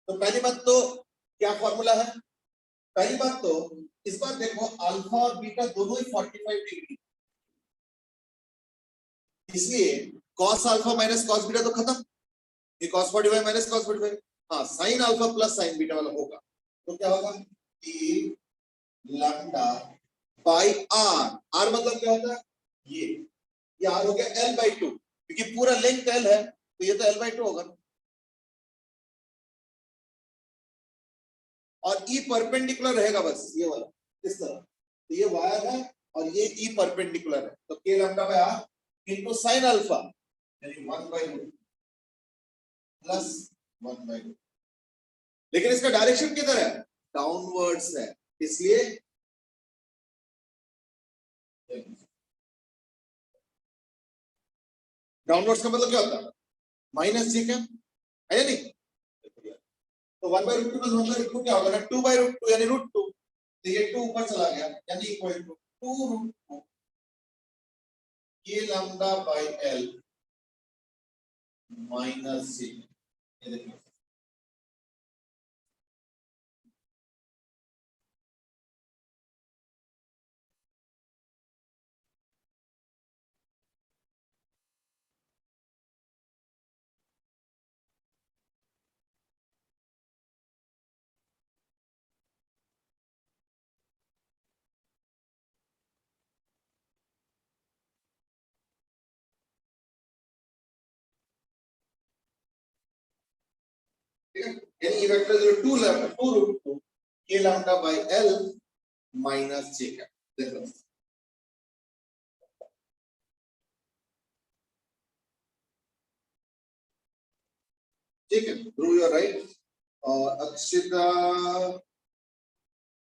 तो पहली बात तो क्या फॉर्मूला है? पहली बात तो इस बार देखो, अल्फा और बीटा दोनों ही 45 डिग्री, इसलिए cos alpha minus cos beta तो खत्म, ये cos 45 माइनस cos 45, हाँ sin alpha plus sin beta वाला होगा, तो क्या होगा कि लैम्डा बाई r, r मतलब क्या होता है ये r हो गया l बाई 2, क्योंकि पूरा लेंथ l है तो ये तो l बाई 2 होगा, और E परपेंडिकुलर रहेगा बस ये वाला इस तरह, तो ये वायर है और ये E परपेंडिकुलर है, तो k lambda by r into sin alpha यानी 1 by root plus 1 by root, लेकिन इसका डायरेक्शन किधर है, डाउनवर्ड्स है, इसलिए डाउनवर्ड्स का मतलब क्या होता है माइनस जी क्या है या नहीं, तो 1 by root 2 plus 1 by root 2 क्या होगा ना 2 बाय रूट 2 यानी रूट 2, तो ये 2 ऊपर चला गया यानी equal to 2 root 2 k lambda by l minus G, ये देखिए ठीक है, यानी ये वेक्टर जो 2 lambda 2 root 2 k lambda by l minus j का, देखो ठीक है, ध्रुव यू आर राइट, और अक्षिता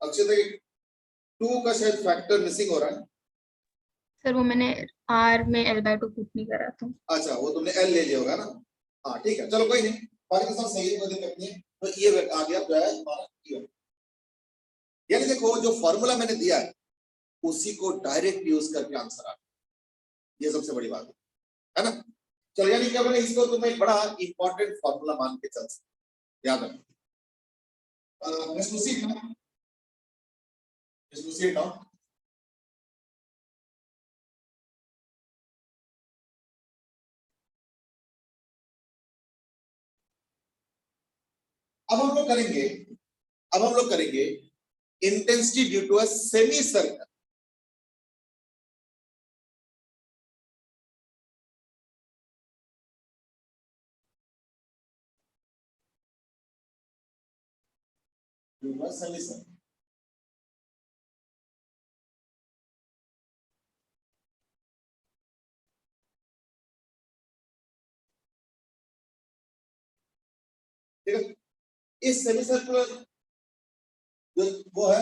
अक्षिता 2 का शायद फैक्टर मिसिंग हो रहा है, सर वो मैंने r में l बाय 2 पुट नहीं करा था। अच्छा वो तुमने l ले लिया होगा ना, हाँ ठीक है चलो कोई नहीं, बाकी सब सही है, कोई दिक्कत नहीं है, तो ये आ गया जो है हमारा ये, यानी देखो जो फॉर्मूला मैंने दिया है उसी को डायरेक्ट यूज करके आंसर आ, ये सबसे बड़ी बात है ना, चलो यानी क्या मैंने इसको तुम्हें एक बड़ा इंपॉर्टेंट फॉर्मूला मान के चल सकते, याद रखो, लेट्स प्रोसीड नाउ, अब हम लोग करेंगे, अब हम लोग करेंगे intensity due to a semi circle, due to a semi circle, ठीक है, इस सेमी सर्कुलर जो वो है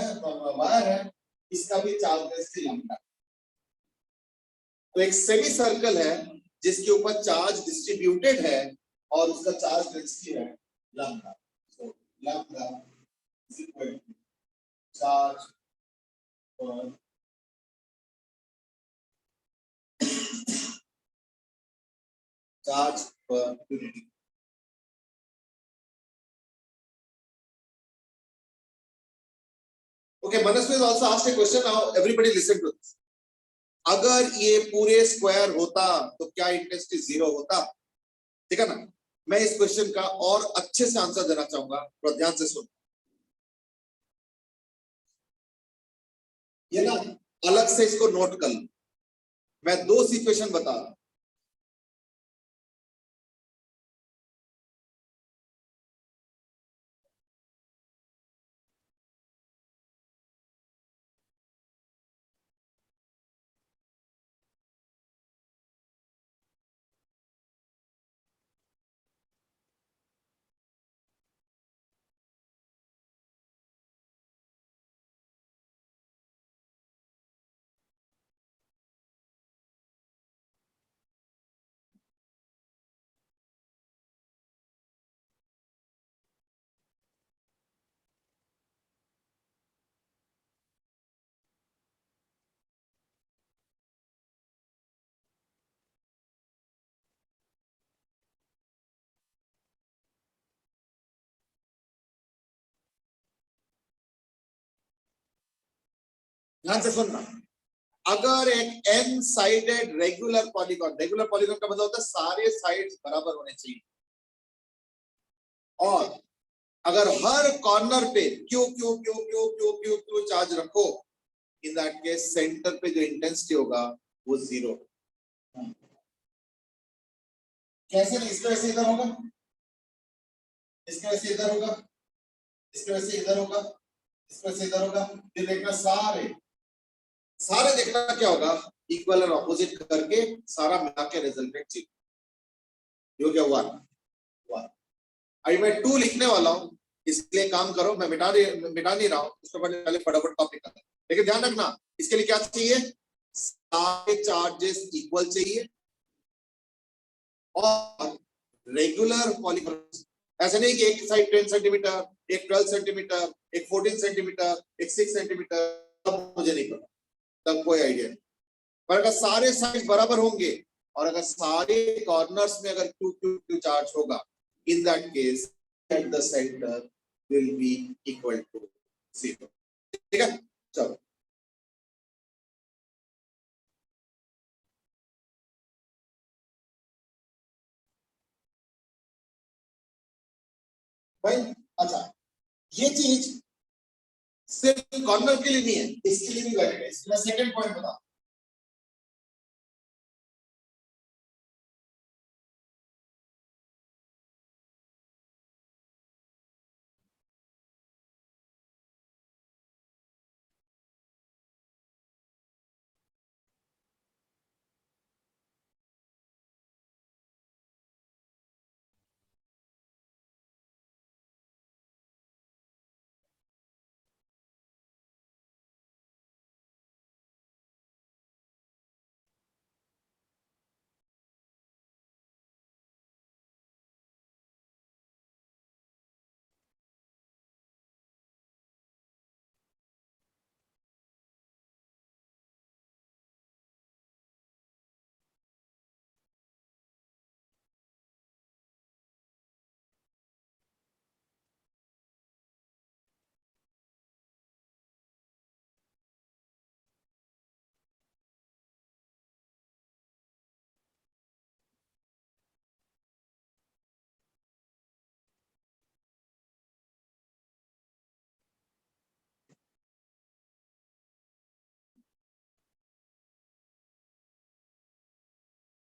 वायर है, इसका भी चार्ज डेंसिटी लैम्डा, तो एक सेमी सर्कल है जिसके ऊपर चार्ज डिस्ट्रीब्यूटेड है और उसका चार्ज डेंसिटी है lambda, so lambda is equal to charge per charge per unit, okay, Manasvi has also asked a question, now everybody listen to this, अगर ये पूरे स्क्वायर होता तो क्या इंटेंसिटी 0 होता, ठीक है ना, मैं इस क्वेश्चन का और अच्छे से आंसर देना चाहूंगा, थोड़ा ध्यान से सुन, ये ना अलग से इसको नोट कर लो, मैं 2 सिचुएशन बता रहा हूं, ध्यान से सुनना, अगर एक n साइडेड रेगुलर पॉलीगॉन का मतलब होता है सारे साइड्स बराबर होने चाहिए, और अगर हर कॉर्नर पे Q Q Q Q Q Q Q charge रखो, इन दैट केस सेंटर पे जो इंटेंसिटी होगा वो 0। कैसे? इसके वजह से इधर होगा, इसके वजह से इधर होगा, इसके वजह से इधर होगा, इसके वजह से इधर होगा। ये देखना सारे देखना क्या होगा, इक्वल और ऑपोजिट करके सारा मिला के रिजल्टेंट चाहिए। ये क्या हुआ? अभी मैं 2 लिखने वाला हूं, इसलिए काम करो, मैं मिटा नहीं रहा हूं, उसके पहले फटाफट कॉपी कर। लेकिन ध्यान रखना, इसके लिए क्या चाहिए? सारे चार्जेस इक्वल चाहिए और रेगुलर पॉलीगॉन। ऐसा नहीं कि एक साइड 10 सेंटीमीटर, एक 12 सेंटीमीटर, एक 14 सेंटीमीटर, एक 6 सेंटीमीटर, तब मुझे नहीं पता, तब कोई आइडिया नहीं। पर अगर सारे साइड बराबर होंगे और अगर सारे कॉर्नर्स में अगर क्यू क्यू क्यू चार्ज होगा, in that case at the center will be equal to 0। ठीक है, चलो भाई। अच्छा, ये चीज सिर्फ कॉर्नर के लिए नहीं है, इसके लिए भी वैलिड है। इसमें सेकंड पॉइंट बता,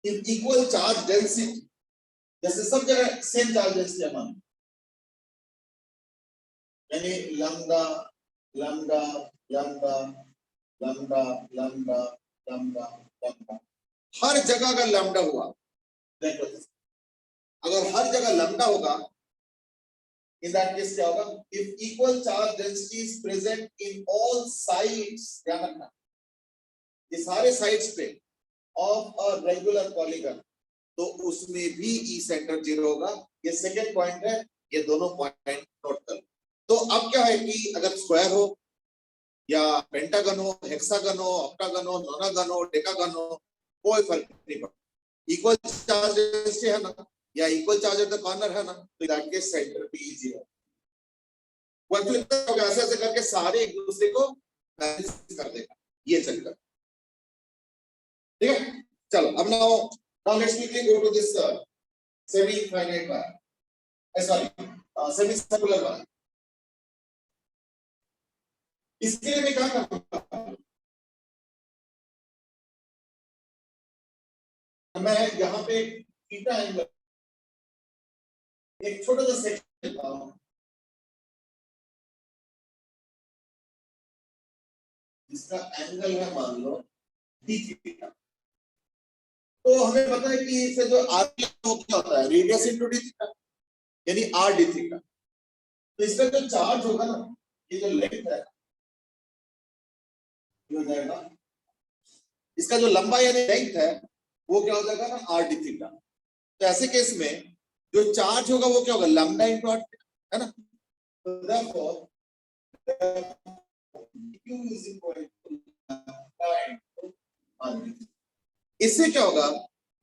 इक्वल चार्ज डेंसिटी, जैसे सब जगह सेम चार्ज डेंसिटी है मान, यानी lambda lambda lambda lambda lambda lambda lambda, हर जगह अगर लैम्डा हुआ, देखो अगर हर जगह लैम्डा होगा, in that case क्या होगा? if equal charge density is present in all sides, ध्यान रखना ये सारे साइड्स पे of a regular polygon, तो उसमें भी ई सेंटर 0 होगा। ये सेकंड पॉइंट है, ये दोनों पॉइंट नोट कर। तो अब क्या है कि अगर स्क्वायर हो या पेंटागन हो, हेक्सागन हो, ऑक्टागन हो, नोनागन हो, डेकागन हो, कोई फर्क नहीं पड़ता, इक्वल चार्ज डेंसिटी है ना, या equal charge at the corner है ना, तो दैट के सेंटर भी 0। वो एक्चुअली ऐसे ऐसे करके सारे एक दूसरे को बैलेंस कर देगा, ये चक्कर। ठीक है, चलो अब now let's quickly go to this semi finite wire, sorry semi circular wire। इसके लिए मैं क्या करूंगा, मैं यहाँ पे थीटा एंगल एक छोटा सा सेक्शन लेता हूं, जिसका एंगल है मान लो डी थीटा। तो हमें पता है कि इससे जो आर क्या होता है, रेडियस इनटू डी थीटा, यानी आर डी थीटा। तो इसका जो चार्ज होगा ना, ये जो लेंथ है ये हो जाएगा, इसका जो लंबा यानी लेंथ है वो क्या हो जाएगा ना, आर डी थीटा। तो ऐसे केस में जो चार्ज होगा वो क्या होगा, लैम्डा इनटू आर, है ना। तो therefore q is equal to lambda into r। इससे क्या होगा,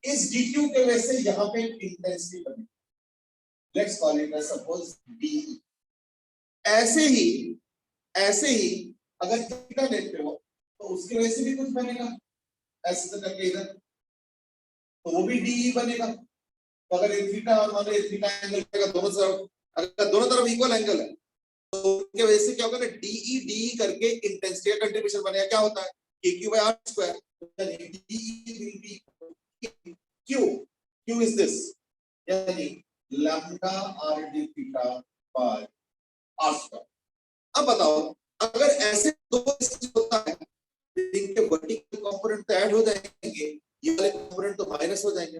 इस dq के वजह से यहाँ पे इंटेंसिटी बनेगी, let's call it as suppose d। ऐसे ही अगर थीटा देखते हो तो उसकी वजह से भी कुछ बनेगा ऐसे तो करके इधर, तो वो भी डी बनेगा। तो अगर ये थीटा और मान लो ये थीटा एंगल का दोनों तरफ, अगर दोनों तरफ इक्वल एंगल है तो उसकी वजह से क्या होगा ना, डी करके इंटेंसिटी का कंट्रीब्यूशन बनेगा। क्या होता है KQ/R², यानी DE will be Q is this, यानी lambda RD theta by R²। अब बताओ अगर ऐसे दो होता है, इनके वर्टिकल कंपोनेंट तो ऐड हो जाएंगे, ये वाले कंपोनेंट तो माइनस हो जाएंगे,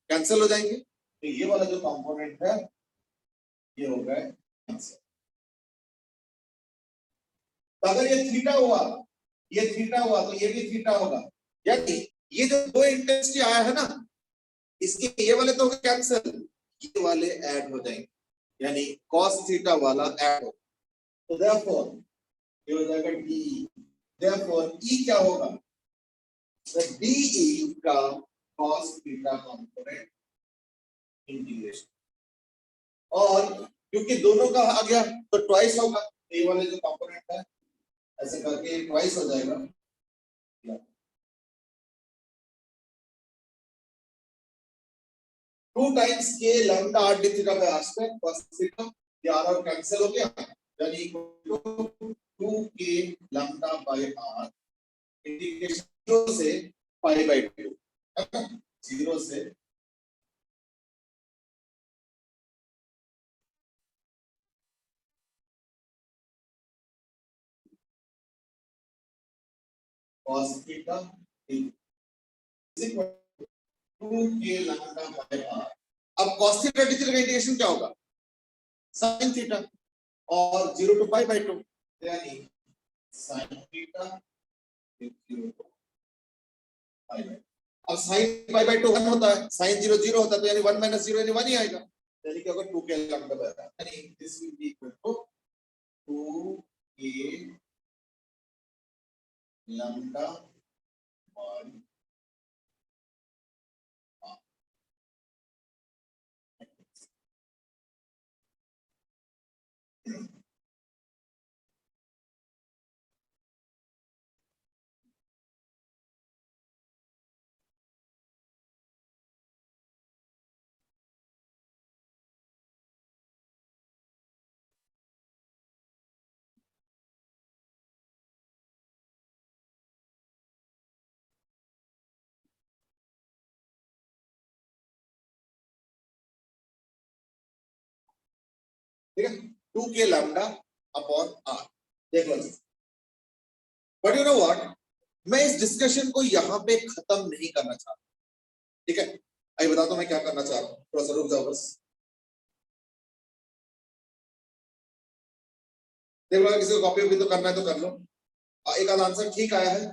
कैंसिल हो जाएंगे, तो ये वाला जो कंपोनेंट है ये हो गया कैंसिल। तो अगर ये थीटा हुआ, ये थीटा हुआ तो ये भी थीटा होगा, यानी ये जो दो इंटेंसिटी आया है ना, इसके ये वाले तो कैंसिल, ये वाले ऐड हो जाएंगे, यानी cos थीटा वाला ऐड हो। तो therefore ये हो जाएगा DE, therefore E क्या होगा, DE का cos थीटा कंपोनेंट इंटीग्रेशन, और क्योंकि दोनों का आ गया तो ट्वाइस होगा, ये वाले जो कंपोनेंट है ऐसे करके ट्वाइस हो जाएगा। 2 times k lambda RD theta by R² cos theta, ये R और कैंसिल हो गया, यानी equal to 2k lambda by R integration 0 से पाई बाय 2, 0 से cos theta is equal to 2k lambda by R। अब cos थीटा डी थीटा का इंटीग्रेशन क्या होगा, sin थीटा, और 0 टू पाई बाय 2, यानी sin theta 0 to pi by. अब sin पाई बाय 2 1 होता है, sin 0 0 होता है, तो यानी 1 माइनस 0 यानी 1 ही आएगा, यानी क्या होगा 2k लैम्डा बाय R, यानी this will be equal to 2k lambda by R। ठीक है, 2k लैम्डा अपॉन R। देख लो, बट यू नो व्हाट, मैं इस डिस्कशन को यहाँ पे खत्म नहीं करना चाहता, ठीक है। आइए बताता हूँ मैं क्या करना चाह रहा हूँ, थोड़ा सा रुक जाओ बस। देख लो, किसी को कॉपी भी तो करना है तो कर लो। एक आध आंसर ठीक आया है,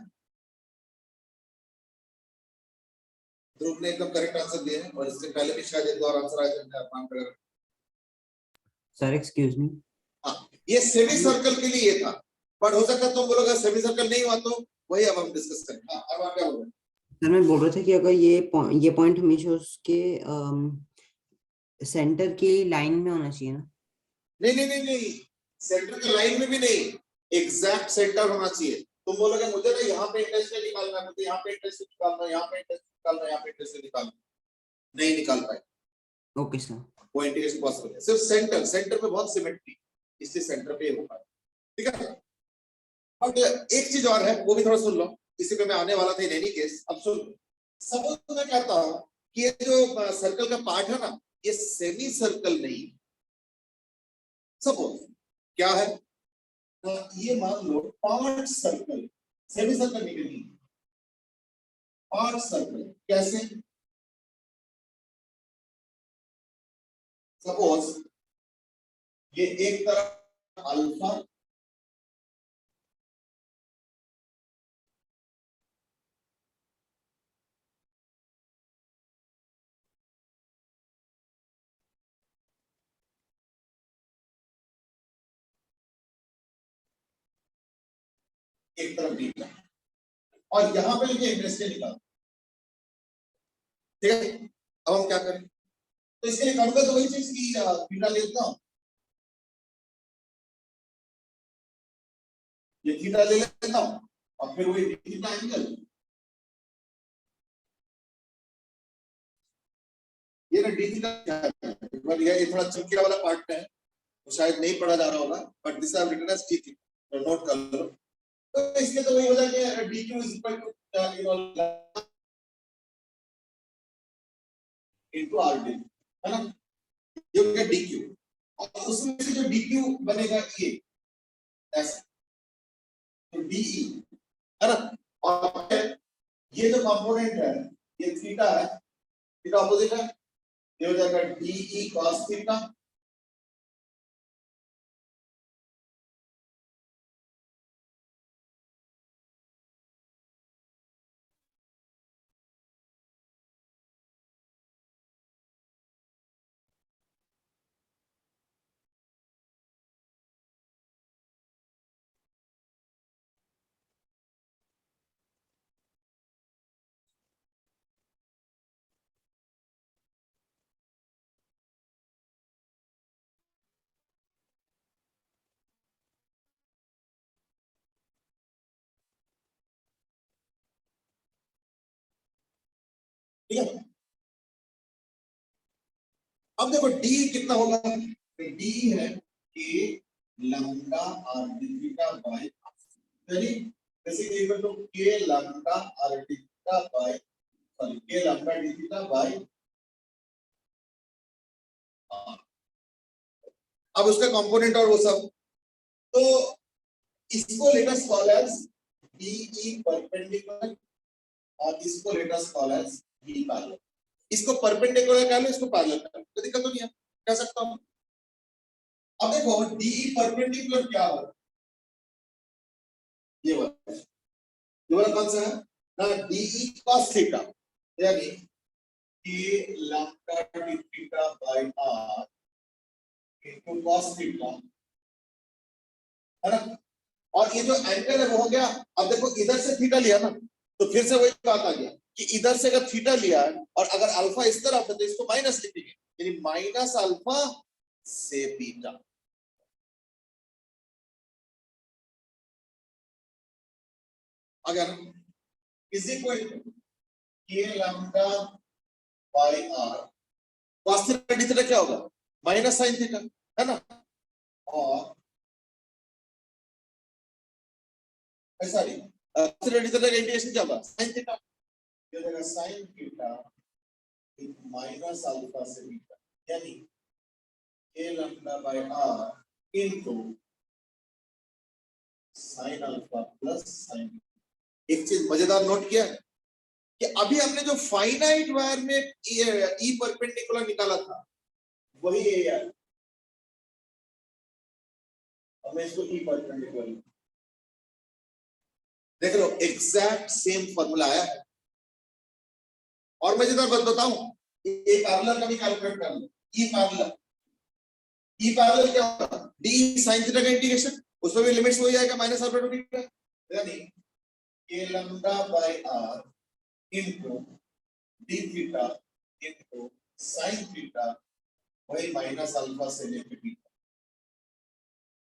ध्रुव ने एकदम करेक्ट आंसर दिया है, और इससे पहले भी शायद एक दो और आंसर आए थे। सर एक्सक्यूज मी, हाँ, ये सेमी सर्कल के लिए ये था, बट हो सकता है तुम बोलोगे सेमी सर्कल नहीं हुआ, तो वही अब हम डिस्कस करें। हाँ, अब आप क्या बोल रहे हैं? सर मैं बोल रहा था कि अगर ये पॉइंट हमेशा उसके सेंटर की लाइन में होना चाहिए ना। नहीं नहीं नहीं नहीं, सेंटर की लाइन में भी नहीं, एग्जैक्ट सेंटर होना चाहिए। तुम बोलोगे मुझे ना यहाँ पे इंटरेस्ट निकालना है, मुझे यहाँ पे इंटरेस्ट निकालना है, यहाँ पे इंटरेस्ट निकालना है, यहाँ पे इंटरेस्ट निकालना है, नहीं निकाल पाए। ओके सर, वो इंटीग्रेशन पॉसिबल है सिर्फ सेंटर पे बहुत सिमेट्री, इसलिए सेंटर पे हो पाए, ठीक है। बट एक चीज और है, वो भी थोड़ा सुन लो, इसी पे मैं आने वाला था इन एनी केस। अब सुन, सपोज मैं कहता हूँ कि ये जो सर्कल का पार्ट है ना, ये सेमी सर्कल नहीं, सपोज क्या है, ये मान लो पार्ट सर्कल, सेमी सर्कल नहीं, पार्ट सर्कल। कैसे, सपोज ये एक तरफ अल्फा, एक तरफ बीटा, और यहां पे मुझे इंटरेस्ट निकाल, ठीक है। अब हम क्या करें, तो इसके लिए करूंगा तो वही चीज की बीटा ले लेता हूं, ये थीटा ले लेता हूं, और फिर वही d थीटा एंगल, ये ना d थीटा मतलब ये थोड़ा चमकीला वाला पार्ट है तो शायद नहीं पढ़ा जा रहा होगा, but this are written as d theta, तो नोट कर लो। तो इसके तो वही हो जाएगा dq is equal to into rd, है ना, ये हो गया dq, और उसमें से जो dq बनेगा ये ऐसा, तो de, है ना, और ये जो कंपोनेंट है ये थीटा है, थीटा ऑपोजिट है, ये हो जाएगा de cos थीटा, ठीक है। अब देखो d कितना होगा, तो d है k lambda r d theta by, यानी basically equal to k lambda r d theta by, sorry k lambda d theta by r। अब उसका कंपोनेंट और वो सब, तो इसको let us call as de perpendicular और इसको let us call as d parallel. इसको परपेंडिकुलर कह लो, इसको पैरेलल कह लो, तो दिक्कत तो नहीं है, कह सकता हूं। अब देखो de परपेंडिकुलर क्या है, ये वाला कौन सा है ना, de cos थीटा, यानी k lambda d theta by r into cos theta, है ना, और ये जो एंगल है वो हो गया। अब देखो इधर से थीटा लिया ना, तो फिर से वही बात आ गया कि इधर से अगर थीटा लिया है और अगर अल्फा इस तरफ है तो इसको माइनस लिखेंगे, यानी माइनस अल्फा से बीटा। अगर is equal to k lambda by r, cos theta d theta क्या होगा, माइनस sin थीटा, है ना, और ऐसा नहीं थीटा d थीटा का इंटीग्रेशन क्या होगा, sin थीटा, ये देगा sin थीटा माइनस अल्फा से बीटा, यानी k lambda by r into sin alpha plus sin। एक चीज मजेदार नोट किया कि अभी हमने जो फाइनाइट वायर में ई परपेंडिकुलर निकाला था वही ये है, हमें इसको ई परपेंडिकुलर देख लो, एग्जैक्ट सेम फॉर्मूला आया है। और मजेदार बात बताऊं, ये पैरेलल का भी कैलकुलेट कर लो, ई पैरेलल क्या होगा, डी sin थीटा का इंटीग्रेशन, उसमें भी लिमिट्स वही आएगा माइनस अल्फा टू बीटा, यानी k lambda by r into d theta into sin theta वही माइनस अल्फा से लेके बीटा।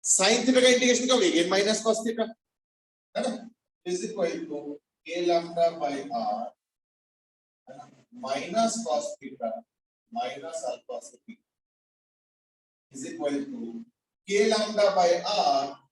sin थीटा का इंटीग्रेशन क्या होगा, माइनस cos थीटा, है ना, is equal to k lambda by r, है ना, minus cos theta minus alpha से beta is equal to k lambda by r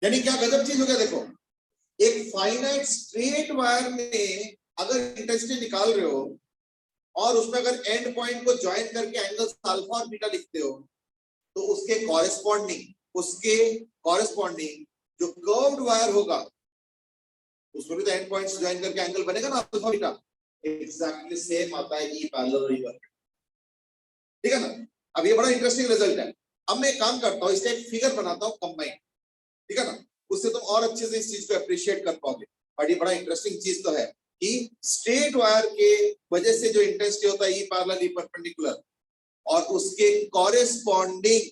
यानी क्या गजब चीज हो गया। देखो एक फाइनाइट स्ट्रेट वायर में अगर इंटेंसिटी निकाल रहे हो और उसमें अगर एंड पॉइंट को ज्वाइन करके एंगल्स अल्फा और बीटा लिखते हो, तो उसके कॉरेस्पॉन्डिंग जो कर्व्ड वायर होगा उसमें भी तो एंड पॉइंट्स ज्वाइन करके एंगल बनेगा ना अल्फा बीटा, एग्जैक्टली सेम आता है ई पैरेलल रिवर, ठीक है ना। अब ये बड़ा इंटरेस्टिंग रिजल्ट है। अब मैं एक काम करता हूँ, इसका एक फिगर बनाता हूँ कंबाइन, ठीक है ना, उससे तुम और अच्छे से इस चीज को अप्रिशिएट कर पाओगे। और ये बड़ा इंटरेस्टिंग चीज तो है कि स्ट्रेट वायर के वजह से जो इंटेंसिटी होता है ई पैरेलल ई परपेंडिकुलर, और उसके कॉरेस्पॉन्डिंग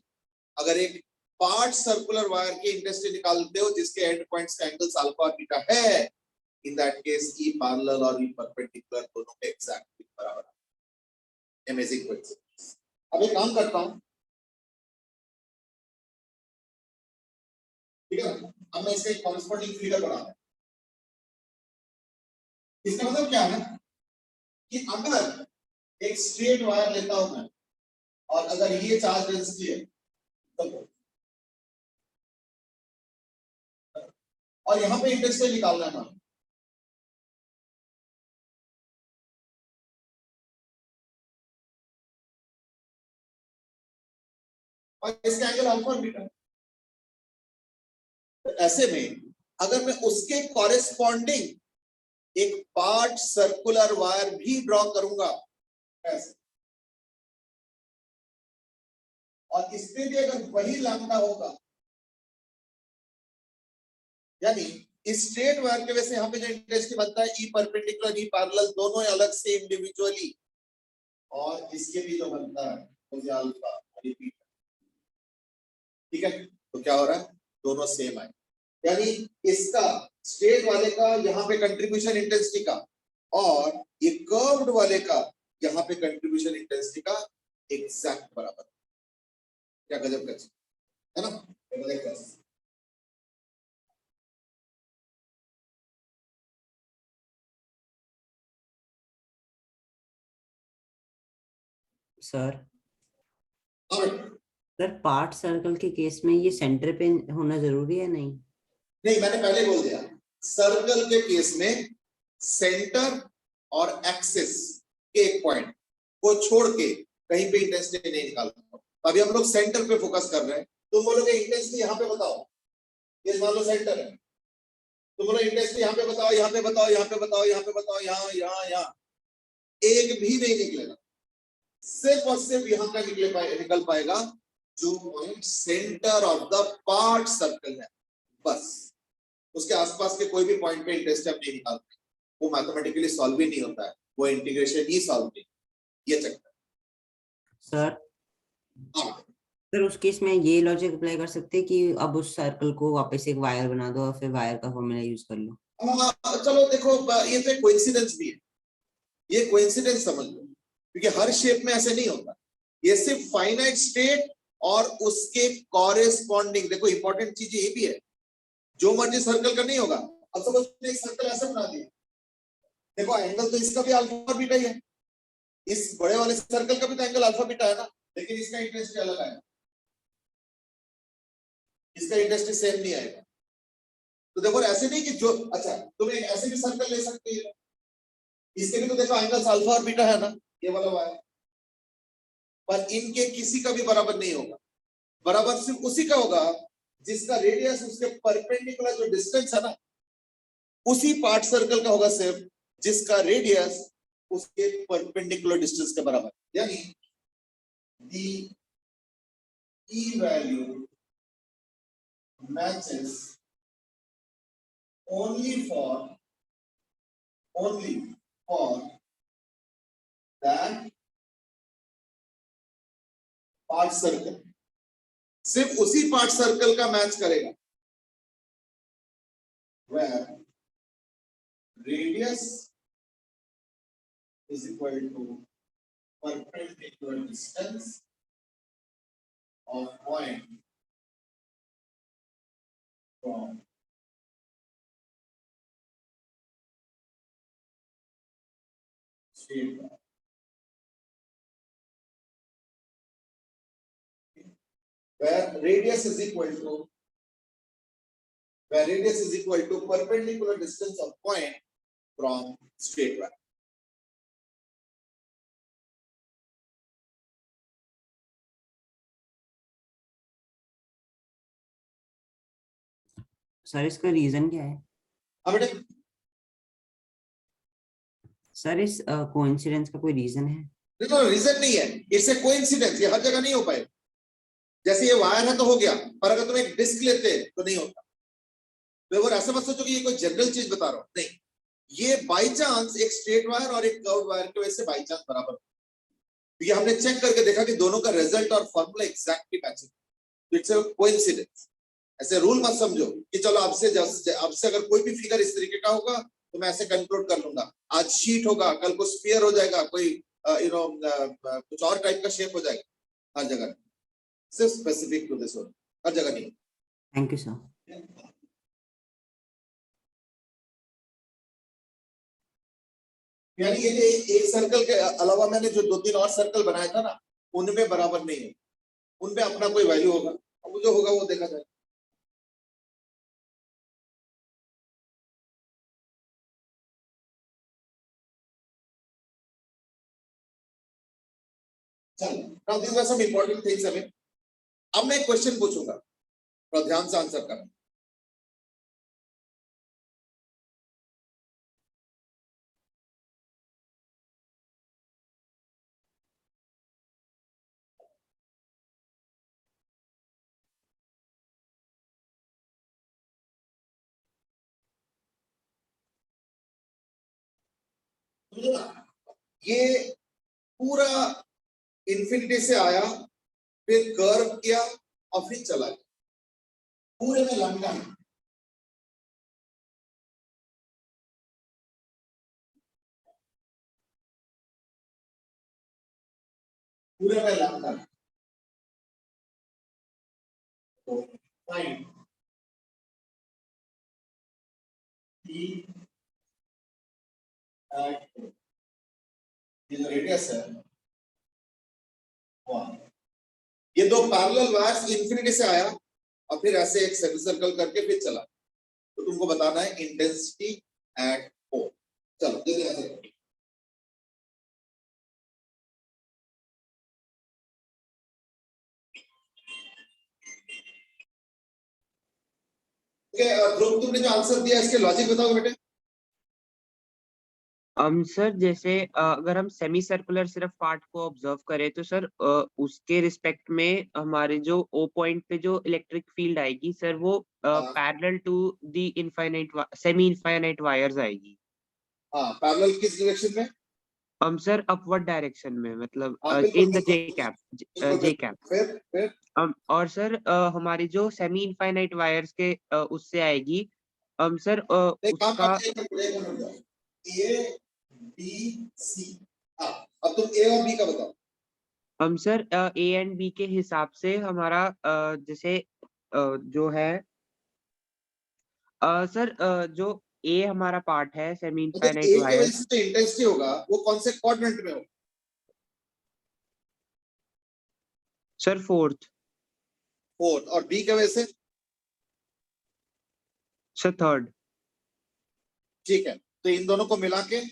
अगर एक पार्ट सर्कुलर वायर की इंटेंसिटी निकालते हो जिसके एंड पॉइंट्स का एंगल्स अल्फा और बीटा है, in that case E parallel और ई परपेंडिकुलर दोनों के एग्जैक्टली बराबर है। Amazing coincidence. अब एक काम करता हूं, ठीक है, अब मैं इसका एक कॉरेस्पॉन्डिंग फिगर बनाऊंगा। इसका मतलब क्या है कि अगर एक स्ट्रेट वायर लेता हूं मैं और अगर ये चार्ज डेंसिटी है तो, और यहां पे इंटेंसिटी निकालना है हमें, और इसका एंगल अल्फा और बीटा, तो ऐसे में अगर मैं उसके कॉरेस्पॉन्डिंग एक पार्ट सर्कुलर वायर भी ड्रॉ करूंगा ऐसे, और इसमें भी अगर वही लैम्डा होगा, यानी इस स्ट्रेट वायर के वजह से यहाँ पे जो इंटेंसिटी बनता है ई परपेंडिकुलर ई पैरेलल दोनों अलग से इंडिविजुअली, और इसके भी जो बनता है वो अल्फा और बीटा, ठीक है, तो क्या हो रहा है, दोनों सेम है, यानी इसका स्ट्रेट वाले का यहाँ पे कंट्रीब्यूशन इंटेंसिटी का और ये कर्व्ड वाले का यहाँ पे कंट्रीब्यूशन इंटेंसिटी का एग्जैक्ट बराबर, क्या गजब का है ना, गजब का। सर और सर पार्ट सर्कल के केस में ये सेंटर पे होना जरूरी है नहीं? नहीं, मैंने पहले बोल दिया, सर्कल के केस में सेंटर और एक्सिस के एक पॉइंट को छोड़ के कहीं पे इंटेंसिटी नहीं निकालता। अभी हम लोग सेंटर पे फोकस कर रहे हैं, तुम बोलोगे इंटेंसिटी यहाँ पे बताओ, ये मान लो सेंटर है, तुम बोलो इंटेंसिटी यहाँ पे बताओ, यहाँ पे बताओ, यहाँ पे बताओ, यहाँ पे बताओ, यहाँ यहाँ यहाँ, एक भी नहीं निकलेगा, सिर्फ और सिर्फ यहाँ का निकल पाएगा जो point centre of the part circle है, बस उसके आसपास के कोई भी पॉइंट पे इंटेंसिटी हम नहीं निकालते, वो मैथमेटिकली सॉल्व ही नहीं होता है, वो इंटीग्रेशन ही सॉल्व नहीं, ये चक्कर। सर हाँ, सर उस केस में ये लॉजिक अप्लाई कर सकते हैं कि अब उस सर्कल को वापस एक वायर बना दो और फिर वायर का फॉर्मूला यूज कर लो। चलो देखो, ये तो कोइंसिडेंस भी है, ये कोइंसिडेंस समझ लो, क्योंकि हर शेप में ऐसे नहीं होता, ये सिर्फ फाइनाइट स्टेट और उसके कॉरेस्पॉन्डिंग, देखो इंपॉर्टेंट चीज ये भी है, जो मर्जी सर्कल का नहीं होगा। अब सपोज एक सर्कल ऐसे बना दिया, देखो एंगल तो इसका भी अल्फा और बीटा ही है, इस बड़े वाले सर्कल का भी तो एंगल अल्फा बीटा है ना, लेकिन इसका इंटेंसिटी अलग आएगा, इसका इंटेंसिटी सेम नहीं आएगा। तो देखो ऐसे नहीं कि जो, अच्छा तुम एक ऐसे भी सर्कल ले सकते हो, इसके भी तो देखो एंगल्स अल्फा और बीटा है ना, ये वाला वायर, पर इनके किसी का भी बराबर नहीं होगा, बराबर सिर्फ उसी का होगा जिसका रेडियस उसके परपेंडिकुलर जो डिस्टेंस है ना, उसी पार्ट सर्कल का होगा सिर्फ जिसका रेडियस उसके परपेंडिकुलर डिस्टेंस के बराबर, यानी the E value matches only for that part circle, सिर्फ उसी पार्ट सर्कल का मैच करेगा where radius is equal to perpendicular distance of point from straight line. Where radius is equal to perpendicular distance of point from straight line. Sir इसका रीजन क्या है? अब बेटे सर इस कोइंसिडेंस का कोई रीजन है? देखो रीजन नहीं है, इट्स ए कोइंसिडेंस, ये हर जगह नहीं हो पाएगा। जैसे ये वायर है तो हो गया, पर अगर तुम एक डिस्क लेते तो नहीं होता। तो ऐसा मत सोचो कि ये कोई जनरल चीज बता रहा हूं, नहीं, ये बाई चांस एक स्ट्रेट वायर और एक कर्व वायर की वजह से बाई चांस बराबर, क्योंकि हमने चेक करके देखा कि दोनों का रिजल्ट और formula exactly matching. It's a coincidence. ऐसे रूल मत समझो कि चलो आपसे अगर कोई भी फिगर इस तरीके का होगा तो मैं ऐसे कंक्लूड कर लूंगा। आज शीट होगा, कल को स्फीयर हो जाएगा, कोई कुछ और टाइप का शेप हो जाएगा। हर जगह सिर्फ स्पेसिफिक टू दिस वन, हर जगह नहीं। Thank you sir. यानी ये एक सर्कल के अलावा मैंने जो 2-3 और सर्कल बनाया था ना, उनमें बराबर नहीं है, उनमें अपना कोई वैल्यू होगा, अब जो होगा वो देखा जाएगा। चलो, now these are some important things हमें। अब मैं एक क्वेश्चन पूछूंगा, थोड़ा ध्यान से आंसर करना। ये पूरा इंफिनिटी से आया, फिर कर्व किया और फिर चला गया, पूरे में लंबा है। पूरे में लंबा है। तो फाइंड P at ये जो रेडियस है 1, ये दो पैरेलल वायर्स इंफिनिटी से आया और फिर ऐसे एक सर्कल करके फिर चला, तो तुमको बताना है इंटेंसिटी एट O। चलो जल्दी आंसर करो। ध्रुव, तुमने जो आंसर दिया इसके लॉजिक बताओ बेटे। सर जैसे अगर हम सेमी सर्कुलर सिर्फ पार्ट को ऑब्जर्व करें तो सर उसके रिस्पेक्ट में हमारे जो ओ पॉइंट पे जो इलेक्ट्रिक फील्ड आएगी सर वो parallel to the infinite semi infinite wires आएगी। हाँ, पैरेलल किस डायरेक्शन में? सर अपवर्ड डायरेक्शन में, मतलब बिल्कुल, इन द जे बिल्कुल, कैप। फिर और सर हमारी जो सेमी इनफाइनाइट वायर्स के उससे आएगी सर एक काम उसका करते हैं, एक मिनट, ए बी सी। हाँ, अब तुम ए और बी का बताओ। सर ए एंड बी के हिसाब से हमारा जैसे जो है सर जो ए हमारा पार्ट है सेमी मतलब इनफाइनाइट ए के वायर। वजह से जो इंटेंसिटी होगा वो कौन से क्वाड्रेंट में होगा? Sir fourth. और बी के वजह से? Sir third. ठीक है, तो इन दोनों को मिला के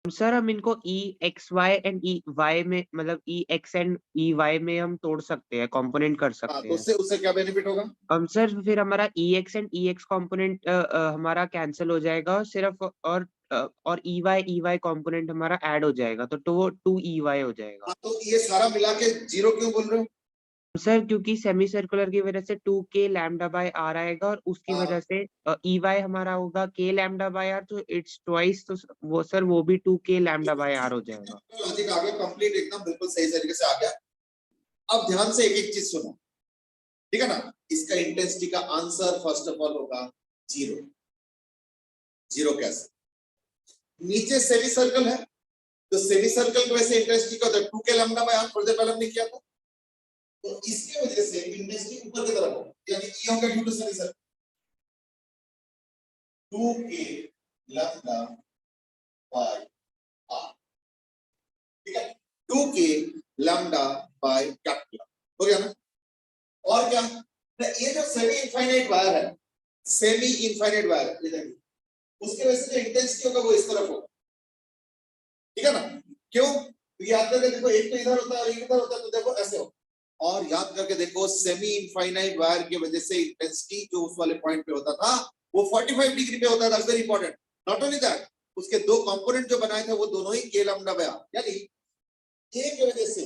सर हम इनको E X Y and E Y में, मतलब E X and E Y में हम तोड़ सकते हैं, कंपोनेंट कर हाँ, सकते तो हैं। उससे क्या बेनिफिट होगा? सर फिर हमारा E X and E X component हमारा कैंसिल हो जाएगा और सिर्फ और ई वाई कॉम्पोनेंट हमारा ऐड हो जाएगा, तो 2 ई वाई हो जाएगा। हाँ, तो ये सारा मिला के 0 क्यों बोल रहे हो? सर क्योंकि सेमी सर्कुलर की वजह से 2k लैम्डा बाय आर आएगा और उसकी हाँ। वजह से ई वाई हमारा होगा k लैम्डा बाय आर, तो इट्स ट्वाइस, तो वो सर वो भी 2k लैम्डा बाय आर हो जाएगा। लॉजिक आ गया कंप्लीट, एकदम बिल्कुल सही तरीके से आ गया। अब ध्यान से एक एक चीज सुनो, ठीक है ना? इसका इंटेंसिटी का आंसर फर्स्ट ऑफ ऑल होगा 0। 0 कैसे? नीचे सेमी सर्कल है, तो सेमी सर्कल की वजह से इंटेंसिटी का होता है 2k लैम्डा बाय आर, थोड़ी देर पहले हमने किया था। तो इसकी वजह से इंटेंसिटी ऊपर की तरफ होगा, यानी ये होगा due to semi circle 2k lambda by R, ठीक है? 2k लैम्डा बाय कैपिटल, हो गया ना? और क्या? ये जो सेमी इनफाइनाइट वायर है, सेमी इनफाइनाइट वायर, ये देखिए, उसके वजह से जो इंटेंसिटी होगा वो इस तरफ होगा, ठीक है ना? क्यों? तो याद करके देखो, एक तो इधर होता है और एक इधर होता है, तो देखो ऐसे हो। और याद करके देखो, सेमी इनफाइनाइट वायर की वजह से इंटेंसिटी जो उस वाले पॉइंट पे होता था वो 45 डिग्री पे होता था। Very important. Not only that, उसके दो कंपोनेंट जो बनाए थे वो दोनों ही k लैम्डा बाय आर, यानी ए की वजह से,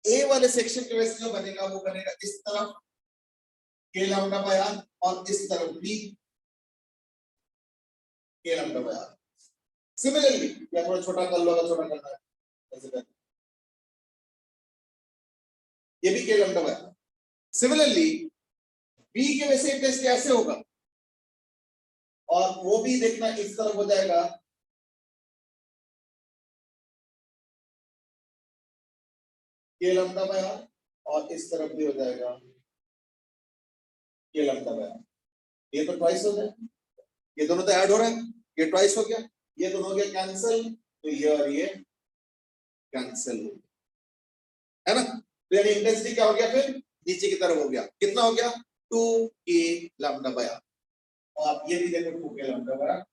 ए वाले सेक्शन की वजह से जो बनेगा वो बनेगा इस तरफ k लैम्डा बाय आर और इस तरफ भी k lambda by R. Similarly या थोड़ा छोटा कर लो, अगर छोटा करना है ऐसे कर, ये भी k lambda by R. Similarly B के वैसे टेस्ट कैसे होगा, और वो भी देखना इस तरफ हो जाएगा, के लंबदा बाय आर, और इस तरफ भी हो जाएगा के लंबदा बाय आर। ये तो ट्वाइस हो गया, ये दोनों तो ऐड हो रहा है, ये ट्वाइस हो गया, ये दोनों हो गया कैंसिल, तो ये और ये कैंसिल हो गया, है ना। तो यानी इंटेंसिटी क्या हो गया, फिर नीचे की तरफ हो गया, कितना हो गया 2k लैम्डा बाय आर। और आप ये भी देखो 2k लैम्डा बाय आर,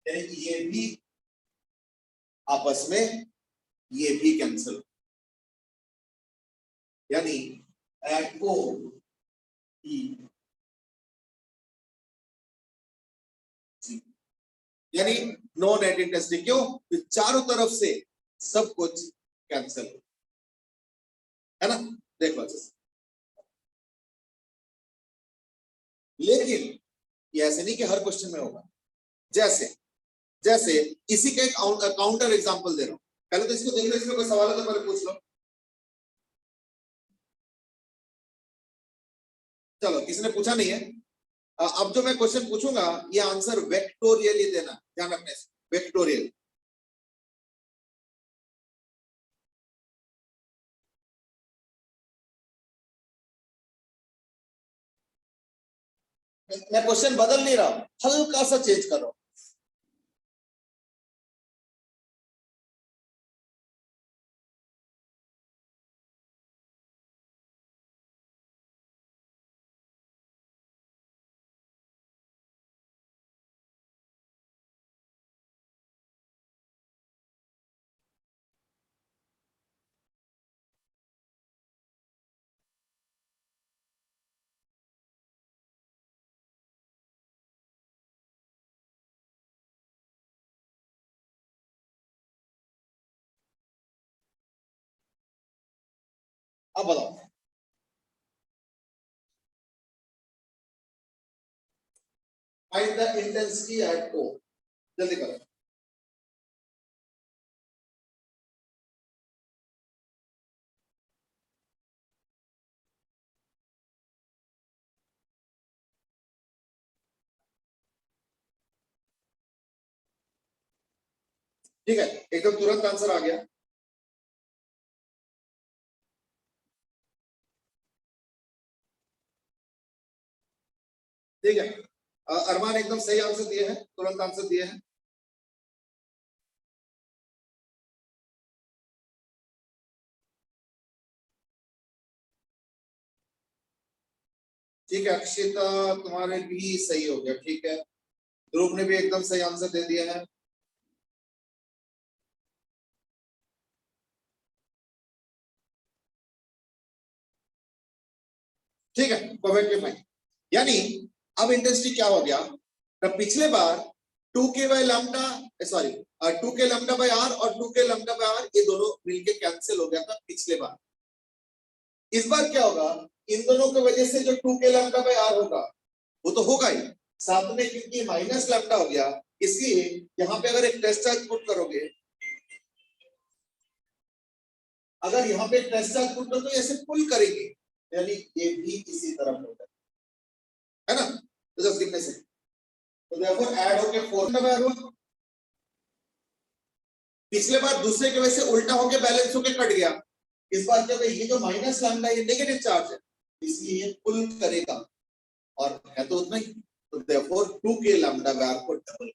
यानी ये भी आपस में ये भी कैंसिल, यानी एट ओ ई, यानी नो नेट इंटेंसिटी। क्यों? चारों तरफ से सब कुछ कैंसिल है ना, देखो। लेकिन ये ऐसे नहीं कि हर क्वेश्चन में होगा, जैसे जैसे इसी का एक काउंटर एग्जांपल दे रहा हूं, पहले तो इसको देख लो, इसमें कोई सवाल है तो पहले पूछ लो। चलो, किसी ने पूछा नहीं है। अब जो मैं क्वेश्चन पूछूंगा ये आंसर वेक्टोरियली देना, ध्यान रखना, वेक्टोरियल। मैं क्वेश्चन बदल नहीं रहा, हल्का सा चेंज कर रहा हूं। अब बताओ, फाइंड द इंटेंसिटी एट ओ, जल्दी करो। ठीक है, एकदम तुरंत आंसर आ गया। ठीक है, अरमान एकदम सही आंसर दिए हैं, तुरंत आंसर दिए हैं। ठीक है, अक्षिता तुम्हारे भी सही हो गया, ठीक है। ध्रुव ने भी एकदम सही आंसर दे दिया है। ठीक है, परफेक्टली फाइन। यानी अब इंटेंसिटी क्या हो गया, तो पिछले बार 2k by lambda, sorry 2k lambda by R और 2k लैम्डा बाय आर, ये दोनों मिलके कैंसिल हो गया था पिछले बार। इस बार क्या होगा, इन दोनों की वजह से जो 2k लैम्डा बाय आर होगा वो तो होगा ही, साथ में क्योंकि माइनस लैम्डा हो गया, इसलिए यहाँ पे अगर एक टेस्ट चार्ज पुट करोगे, अगर यहाँ पे एक टेस्ट चार्ज पुट करो तो ऐसे पुल करेंगे, यानी ये भी इसी तरफ होगा, है ना। तो जस्ट गिव मी सेकंड, तो देयरफॉर ऐड होके 4 का बार हुआ, पिछले बार दूसरे के वजह से उल्टा होके बैलेंस होके कट गया, इस बार क्या ये जो माइनस लैम्डा ये नेगेटिव चार्ज है, इसलिए ये पुल करेगा, और है तो उतना ही, तो therefore 2k lambda by R को डबल,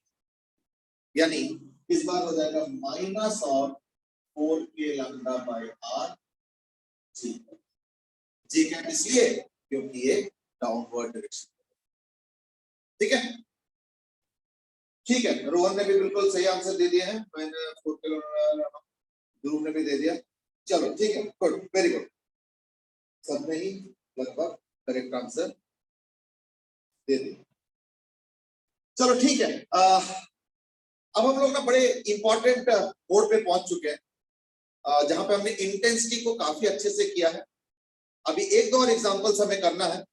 यानी इस बार हो जाएगा minus of 4k lambda by R G cap, इसलिए क्योंकि ये डाउनवर्ड डायरेक्शन। ठीक है, ठीक है, रोहन ने भी बिल्कुल सही आंसर दे दिया है, मैंने 4k ध्रुव ने भी दे दिया। चलो ठीक है, गुड, वेरी गुड, सबने ही लगभग करेक्ट आंसर दे दिया। चलो ठीक है, अब हम लोग ना बड़े इंपॉर्टेंट मोड पे पहुंच चुके हैं, जहां पे हमने इंटेंसिटी को काफी अच्छे से किया है। अभी एक दो और एग्जांपल्स हमें करना है,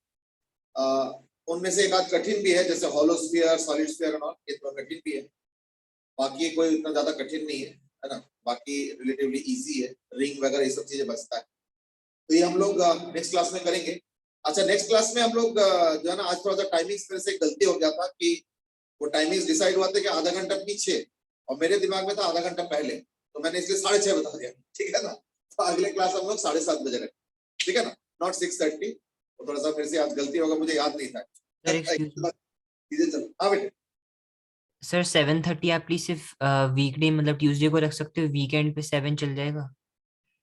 उनमें से एक आध कठिन भी है, जैसे हॉलो स्फीयर, सॉलिड स्फीयर और ये थोड़ा कठिन भी है, बाकी कोई इतना ज्यादा कठिन नहीं है ना, बाकी रिलेटिवली इजी है, रिंग वगैरह ये सब चीजें बचता है। तो ये हम लोग नेक्स्ट क्लास में करेंगे। अच्छा नेक्स्ट क्लास में हम लोग जो है ना, आज थोड़ा सा टाइमिंग्स मेरे से गलती हो गया था कि वो टाइमिंग्स डिसाइड हुआ था कि आधा घंटा पीछे और मेरे दिमाग में था आधा घंटा पहले, तो मैंने इसलिए 6:30 बता दिया, ठीक है ना। तो अगले क्लास हम लोग 7:30 बजे रखें, ठीक है ना, नॉट 6:30। तो थोड़ा सा मेरे से आज गलती होगा, मुझे याद नहीं था। सर एक्सक्यूज मी चीजें चल, हाँ बेटे। सर 7:30 आप प्लीज सिर्फ वीकडे मतलब ट्यूसडे को रख सकते हो, वीकेंड पे 7 चल जाएगा।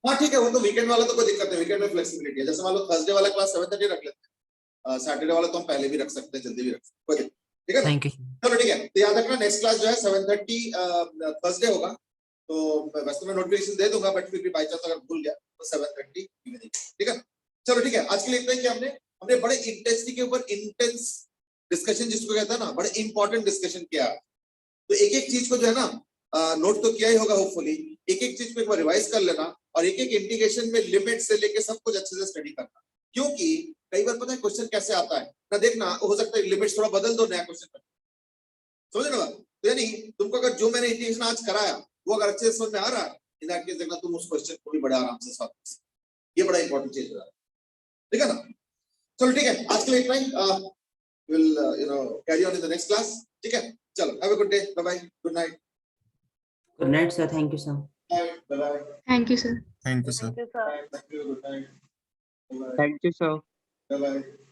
हाँ ठीक है, वो तो वीकेंड वाला तो कोई दिक्कत नहीं, वीकेंड में फ्लेक्सिबिलिटी है। जैसे मान लो थर्सडे वाला क्लास 7:30 रख लेते हैं, सैटरडे वाला तो हम पहले भी रख सकते हैं, जल्दी भी रख सकते हैं, कोई दिक्कत, ठीक है ना। Thank you. चलो ठीक है, तो याद रखना नेक्स्ट क्लास जो है 7:30 थर्सडे होगा। तो वैसे मैं नोटिफिकेशन दे दूंगा, बट फिर भी बाई चांस अगर भूल गया तो 7:30 इवनिंग, ठीक है। चलो ठीक है, आज के लिए इतना ही कि हमने बड़े इंटेंसिटी के ऊपर इंटेंस डिस्कशन जिसको कहता है ना, बड़े इंपॉर्टेंट डिस्कशन किया। तो एक एक चीज को जो है ना नोट तो किया ही होगा होपफुली, एक एक चीज को एक बार रिवाइज कर लेना और एक एक इंटीग्रेशन में लिमिट से लेके सब कुछ अच्छे से स्टडी करना। क्योंकि कई बार पता है क्वेश्चन कैसे आता है ना, देखना हो सकता है लिमिट्स थोड़ा बदल दो नया क्वेश्चन में, समझ ना। तो यानी तुमको अगर जो मैंने इंटीग्रेशन आज कराया वो अगर अच्छे से समझ में आ रहा है, इन दैट केस देखना तुम उस क्वेश्चन को भी बड़े आराम से सॉल्व कर सकते हो। ये बड़ा इंपॉर्टेंट चीज है, ठीक है ना। चलो ठीक है, आज के लिए इतना ही, will carry on in the next class, ठीक है। चलो have a good day, bye bye, good night. Good night sir, thank you sir. Bye bye, thank you sir. Thank you sir. Thank you, good night, thank you sir. Bye bye.